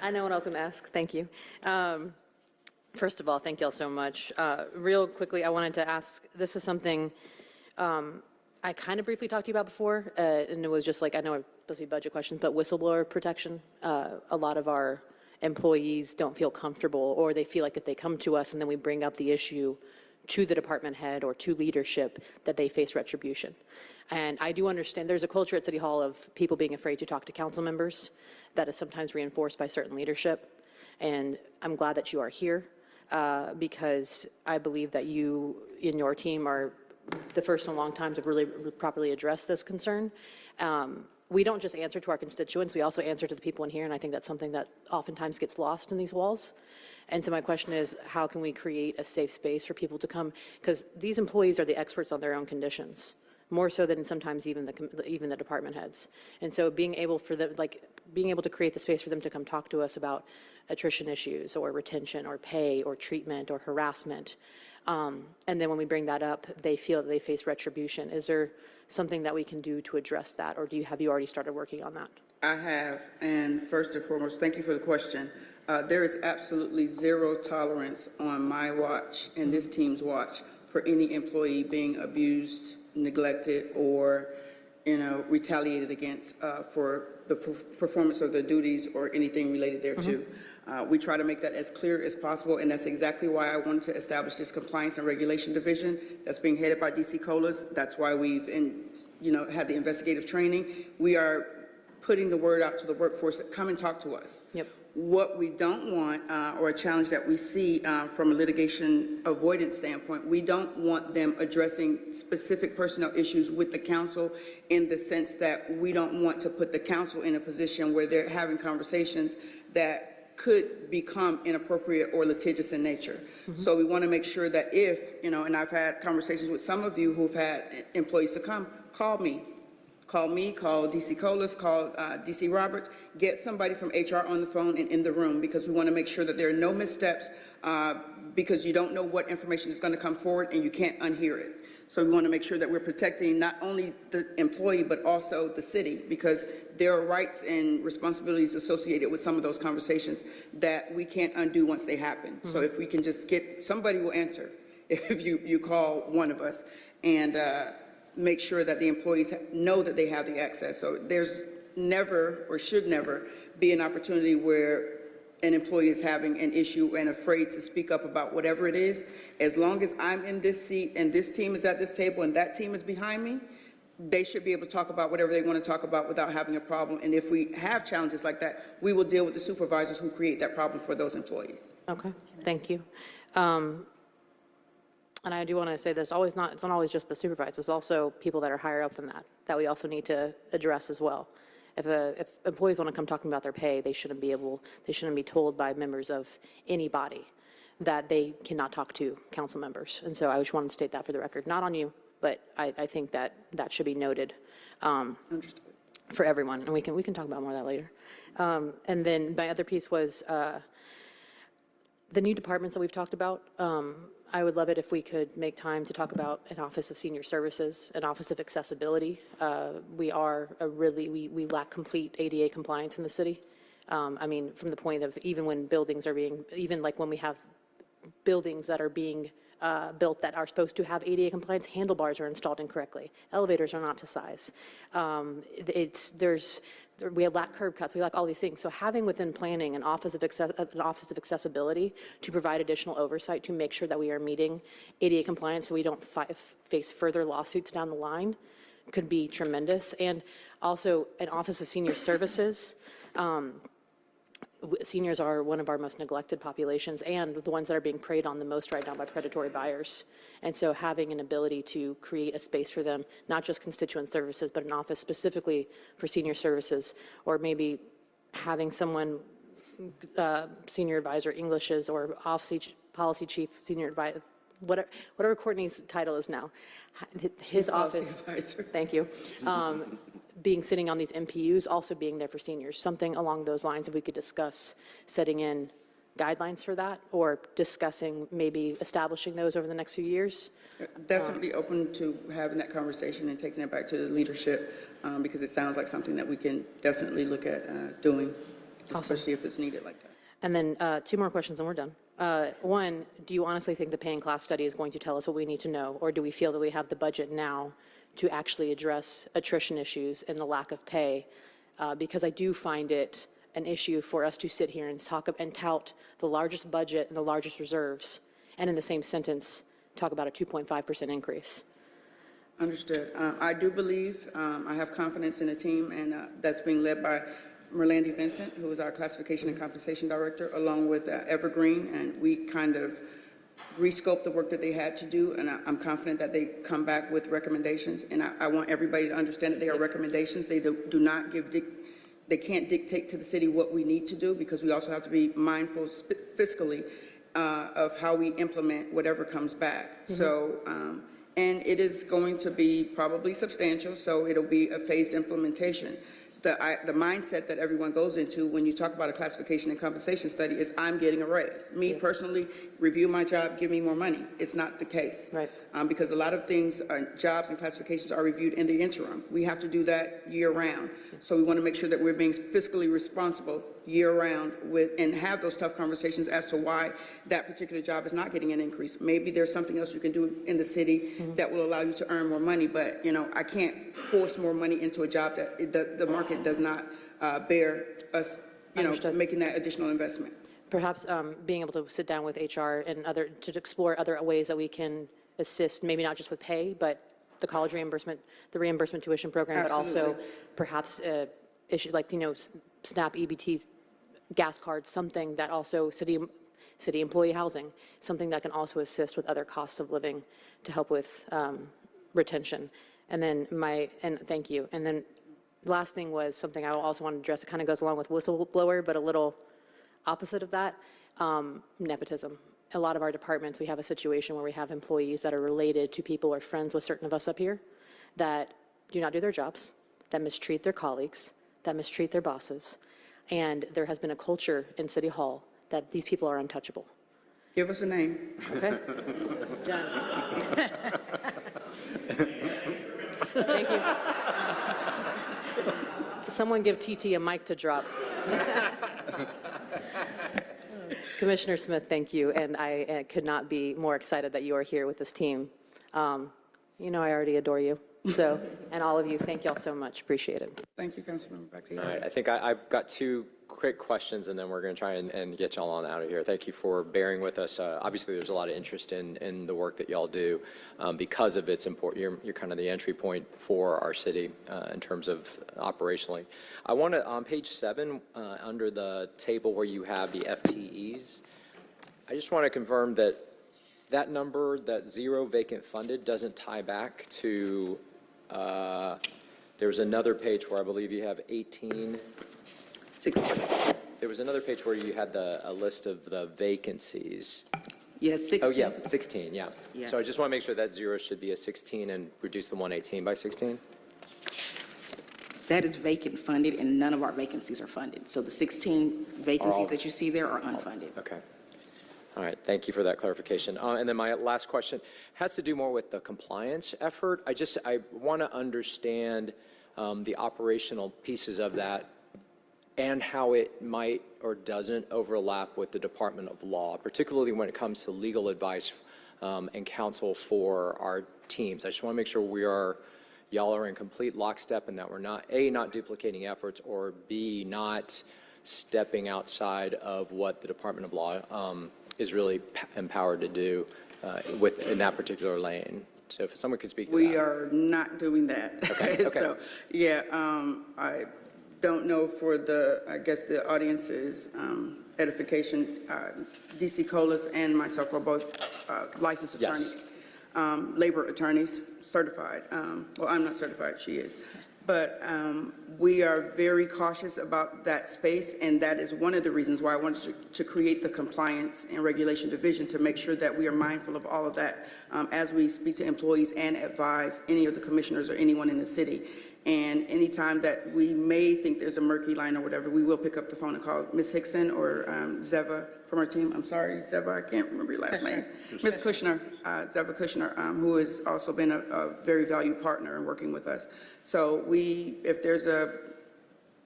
I know what I was going to ask. Thank you. First of all, thank you all so much. Real quickly, I wanted to ask, this is something I kind of briefly talked to you about before, and it was just like, I know it's supposed to be budget questions, but whistleblower protection. A lot of our employees don't feel comfortable, or they feel like if they come to us and then we bring up the issue to the department head or to leadership, that they face retribution. And I do understand there's a culture at City Hall of people being afraid to talk to council members that is sometimes reinforced by certain leadership. And I'm glad that you are here because I believe that you in your team are the first in a long time to really properly address this concern. We don't just answer to our constituents, we also answer to the people in here, and I think that's something that oftentimes gets lost in these walls. And so my question is, how can we create a safe space for people to come? Because these employees are the experts on their own conditions, more so than sometimes even the department heads. And so being able to create the space for them to come talk to us about attrition issues or retention or pay or treatment or harassment. And then when we bring that up, they feel that they face retribution. Is there something that we can do to address that, or have you already started working on that? I have, and first and foremost, thank you for the question. There is absolutely zero tolerance on my watch and this team's watch for any employee being abused, neglected, or retaliated against for the performance of their duties or anything related thereto. We try to make that as clear as possible, and that's exactly why I wanted to establish this compliance and regulation division that's being headed by DC Colas. That's why we've had the investigative training. We are putting the word out to the workforce that come and talk to us. Yep. What we don't want, or a challenge that we see from a litigation avoidance standpoint, we don't want them addressing specific personnel issues with the council in the sense that we don't want to put the council in a position where they're having conversations that could become inappropriate or litigious in nature. So we want to make sure that if, and I've had conversations with some of you who've had employees to call me, call DC Colas, call DC Roberts, get somebody from HR on the phone and in the room, because we want to make sure that there are no missteps because you don't know what information is going to come forward and you can't unhear it. So we want to make sure that we're protecting not only the employee but also the city, because there are rights and responsibilities associated with some of those conversations that we can't undo once they happen. So if we can just get, somebody will answer if you call one of us, and make sure that the employees know that they have the access. So there's never, or should never, be an opportunity where an employee is having an issue and afraid to speak up about whatever it is. As long as I'm in this seat and this team is at this table and that team is behind me, they should be able to talk about whatever they want to talk about without having a problem. And if we have challenges like that, we will deal with the supervisors who create that problem for those employees. Okay, thank you. and I do want to say this, it's not always just the supervisors, it's also people that are higher up than that we also need to address as well. If employees want to come talking about their pay, they shouldn't be told by members of any body that they cannot talk to council members. And so I just want to state that for the record, not on you, but I think that should be noted for everyone, and we can talk about more of that later. And then my other piece was the new departments that we've talked about. I would love it if we could make time to talk about an Office of Senior Services, an Office of Accessibility. We lack complete ADA compliance in the city. I mean, from the point of even when buildings are even like when we have buildings that are being built that are supposed to have ADA compliance, handlebars are installed incorrectly. Elevators are not to size. We lack curb cuts, we lack all these things. So having within planning an office of accessibility to provide additional oversight to make sure that we are meeting ADA compliance so we don't face further lawsuits down the line could be tremendous. And also an Office of Senior Services. Seniors are one of our most neglected populations and the ones that are being preyed on the most right now by predatory buyers. And so having an ability to create a space for them, not just constituent services, but an office specifically for senior services, or maybe having someone, senior advisor Englishes or policy chief, senior advisor, whatever Courtney's title is now, his office, thank you, sitting on these MPUs, also being there for seniors, something along those lines. If we could discuss setting in guidelines for that or discussing maybe establishing those over the next few years. Definitely open to having that conversation and taking it back to the leadership because it sounds like something that we can definitely look at doing, especially if it's needed like that. And then 2 more questions and we're done. One, do you honestly think the pay and class study is going to tell us what we need to know, or do we feel that we have the budget now to actually address attrition issues and the lack of pay? Because I do find it an issue for us to sit here and talk and tout the largest budget and the largest reserves, and in the same sentence, talk about a 2.5% increase. Understood. I do believe, I have confidence in the team, and that's being led by Merlandi Vincent, who is our Classification and Compensation Director, along with Evergreen, and we kind of rescope the work that they had to do, and I'm confident that they come back with recommendations. And I want everybody to understand that they are recommendations. They do not give, they can't dictate to the city what we need to do, because we also have to be mindful fiscally of how we implement whatever comes back. Mm-hmm. So, and it is going to be probably substantial, so it'll be a phased implementation. The mindset that everyone goes into when you talk about a classification and compensation study is I'm getting a raise. Me personally, review my job, give me more money. It's not the case. Right. Because a lot of things, jobs and classifications are reviewed in the interim. We have to do that year round. So we want to make sure that we're being fiscally responsible year round and have those tough conversations as to why that particular job is not getting an increase. Maybe there's something else you can do in the city that will allow you to earn more money, but I can't force more money into a job that the market does not bear us, making that additional investment. Perhaps being able to sit down with HR and to explore other ways that we can assist, maybe not just with pay, but the college reimbursement, the reimbursement tuition program, Absolutely. But also perhaps issues like, SNAP, EBT, gas cards, something that also city employee housing, something that can also assist with other costs of living to help with retention. And then thank you. And then last thing was something I also want to address. It kind of goes along with whistleblower, but a little opposite of that, nepotism. A lot of our departments, we have a situation where we have employees that are related to people or friends with certain of us up here that do not do their jobs, that mistreat their colleagues, that mistreat their bosses. And there has been a culture in City Hall that these people are untouchable. Give us a name. Okay? Done. Thank you. Someone give TT a mic to drop. Commissioner Smith, thank you, and I could not be more excited that you are here with this team. I already adore you, so, and all of you, thank y'all so much, appreciate it. Thank you, Councilmember. Back to you. All right, I think I've got 2 quick questions, and then we're going to try and get y'all on out of here. Thank you for bearing with us. Obviously, there's a lot of interest in the work that y'all do because of its important. You're kind of the entry point for our city in terms of operationally. I want to, on page 7, under the table where you have the FTEs, I just want to confirm that that number, that 0 vacant funded, doesn't tie back to, there's another page where I believe you have 18. There was another page where you had a list of the vacancies. Yes, 16. Oh, yeah, 16, yeah. Yeah. So I just want to make sure that 0 should be a 16 and reduce the 118 by 16? That is vacant funded, and none of our vacancies are funded. So the 16 vacancies that you see there are unfunded. Okay. All right, thank you for that clarification. And then my last question has to do more with the compliance effort. I want to understand the operational pieces of that and how it might or doesn't overlap with the Department of Law, particularly when it comes to legal advice and counsel for our teams. I just want to make sure y'all are in complete lockstep and that we're not, A, not duplicating efforts, or B, not stepping outside of what the Department of Law is really empowered to do in that particular lane. So if someone could speak to that. We are not doing that. Okay, okay. So, yeah, I don't know for I guess the audience's edification, DC Colas and myself are both licensed attorneys. Yes. Labor attorneys, certified. Well, I'm not certified, she is. But we are very cautious about that space, and that is one of the reasons why I wanted to create the Compliance and Regulation Division, to make sure that we are mindful of all of that as we speak to employees and advise any of the commissioners or anyone in the city. And anytime that we may think there's a murky line or whatever, we will pick up the phone and call Ms. Hickson or Zeva from our team. I'm sorry, Zeva, I can't remember your last name. Ms. Kushner, Zeva Kushner, who has also been a very valued partner in working with us. So if there's a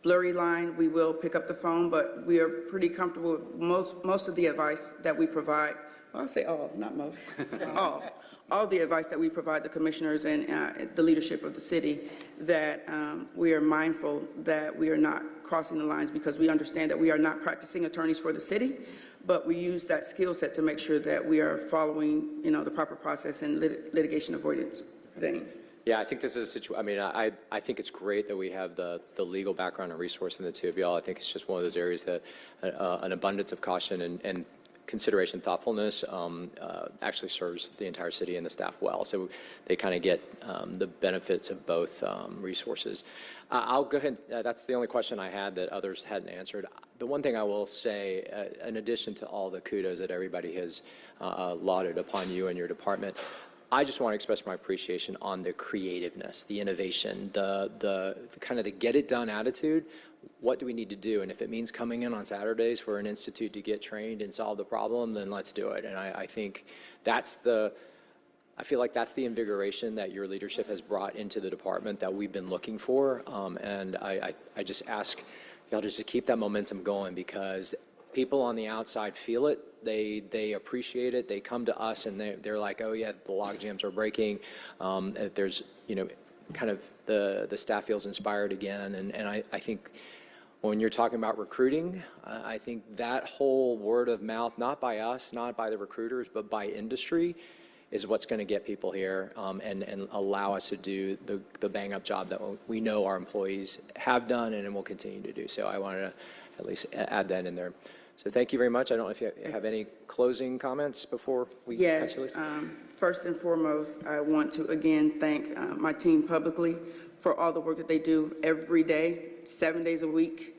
blurry line, we will pick up the phone, but we are pretty comfortable with most of the advice that we provide. Well, I'll say all, not most. All the advice that we provide the commissioners and the leadership of the city, that we are mindful that we are not crossing the lines, because we understand that we are not practicing attorneys for the city, but we use that skill set to make sure that we are following, the proper process and litigation avoidance thing. Yeah, I think this is a situation. I mean, I think it's great that we have the legal background and resource in the two of y'all. I think it's just one of those areas that an abundance of caution and consideration, thoughtfulness actually serves the entire city and the staff well. So they kind of get the benefits of both resources. I'll go ahead. That's the only question I had that others hadn't answered. The one thing I will say, in addition to all the kudos that everybody has lauded upon you and your department, I just want to express my appreciation on the creativeness, the innovation, the kind of the get it done attitude. What do we need to do? And if it means coming in on Saturdays for an institute to get trained and solve the problem, then let's do it. And I think I feel like that's the invigoration that your leadership has brought into the department that we've been looking for. And I just ask y'all just to keep that momentum going, because people on the outside feel it. They appreciate it. They come to us and they're like, oh yeah, the log jams are breaking. There's, kind of the staff feels inspired again. And I think when you're talking about recruiting, I think that whole word of mouth, not by us, not by the recruiters, but by industry, is what's going to get people here and allow us to do the bang-up job that we know our employees have done and will continue to do. So I wanted to at least add that in there. So thank you very much. I don't know if you have any closing comments before we catch you, Lisa? Yes. First and foremost, I want to again thank my team publicly for all the work that they do every day, 7 days a week,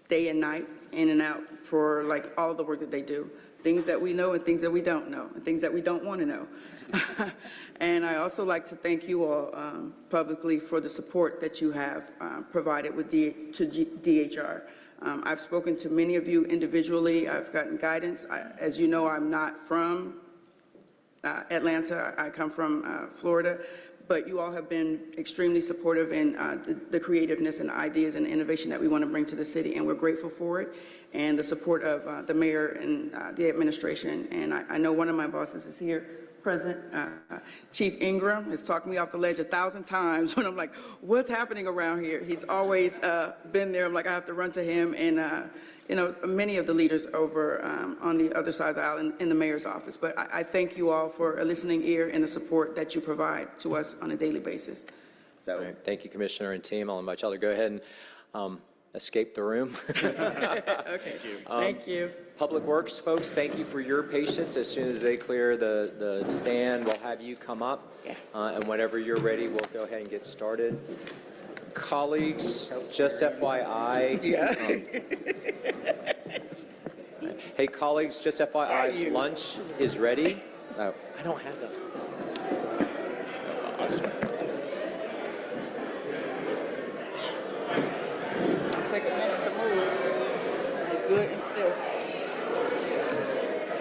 day and night, in and out, for like all the work that they do. Things that we know and things that we don't know, and things that we don't want to know. And I also like to thank you all publicly for the support that you have provided to DHR. I've spoken to many of you individually. I've gotten guidance. As you know, I'm not from Atlanta. I come from Florida. But you all have been extremely supportive in the creativeness and ideas and innovation that we want to bring to the city, and we're grateful for it, and the support of the mayor and the administration. And I know one of my bosses is here present. Chief Ingram has talked me off the ledge 1,000 times when I'm like, what's happening around here? He's always been there. I'm like, I have to run to him, and many of the leaders over on the other side of the aisle in the mayor's office. But I thank you all for a listening ear and the support that you provide to us on a daily basis. So All right. Thank you, Commissioner and team. I'll invite y'all to go ahead and escape the room. Okay, thank you. Public Works folks, thank you for your patience. As soon as they clear the stand, we'll have you come up. And whenever you're ready, we'll go ahead and get started. Colleagues, just FYI. Hey, colleagues, just FYI, lunch is ready. Oh, I don't have that. Take a minute to move. Good and stiff.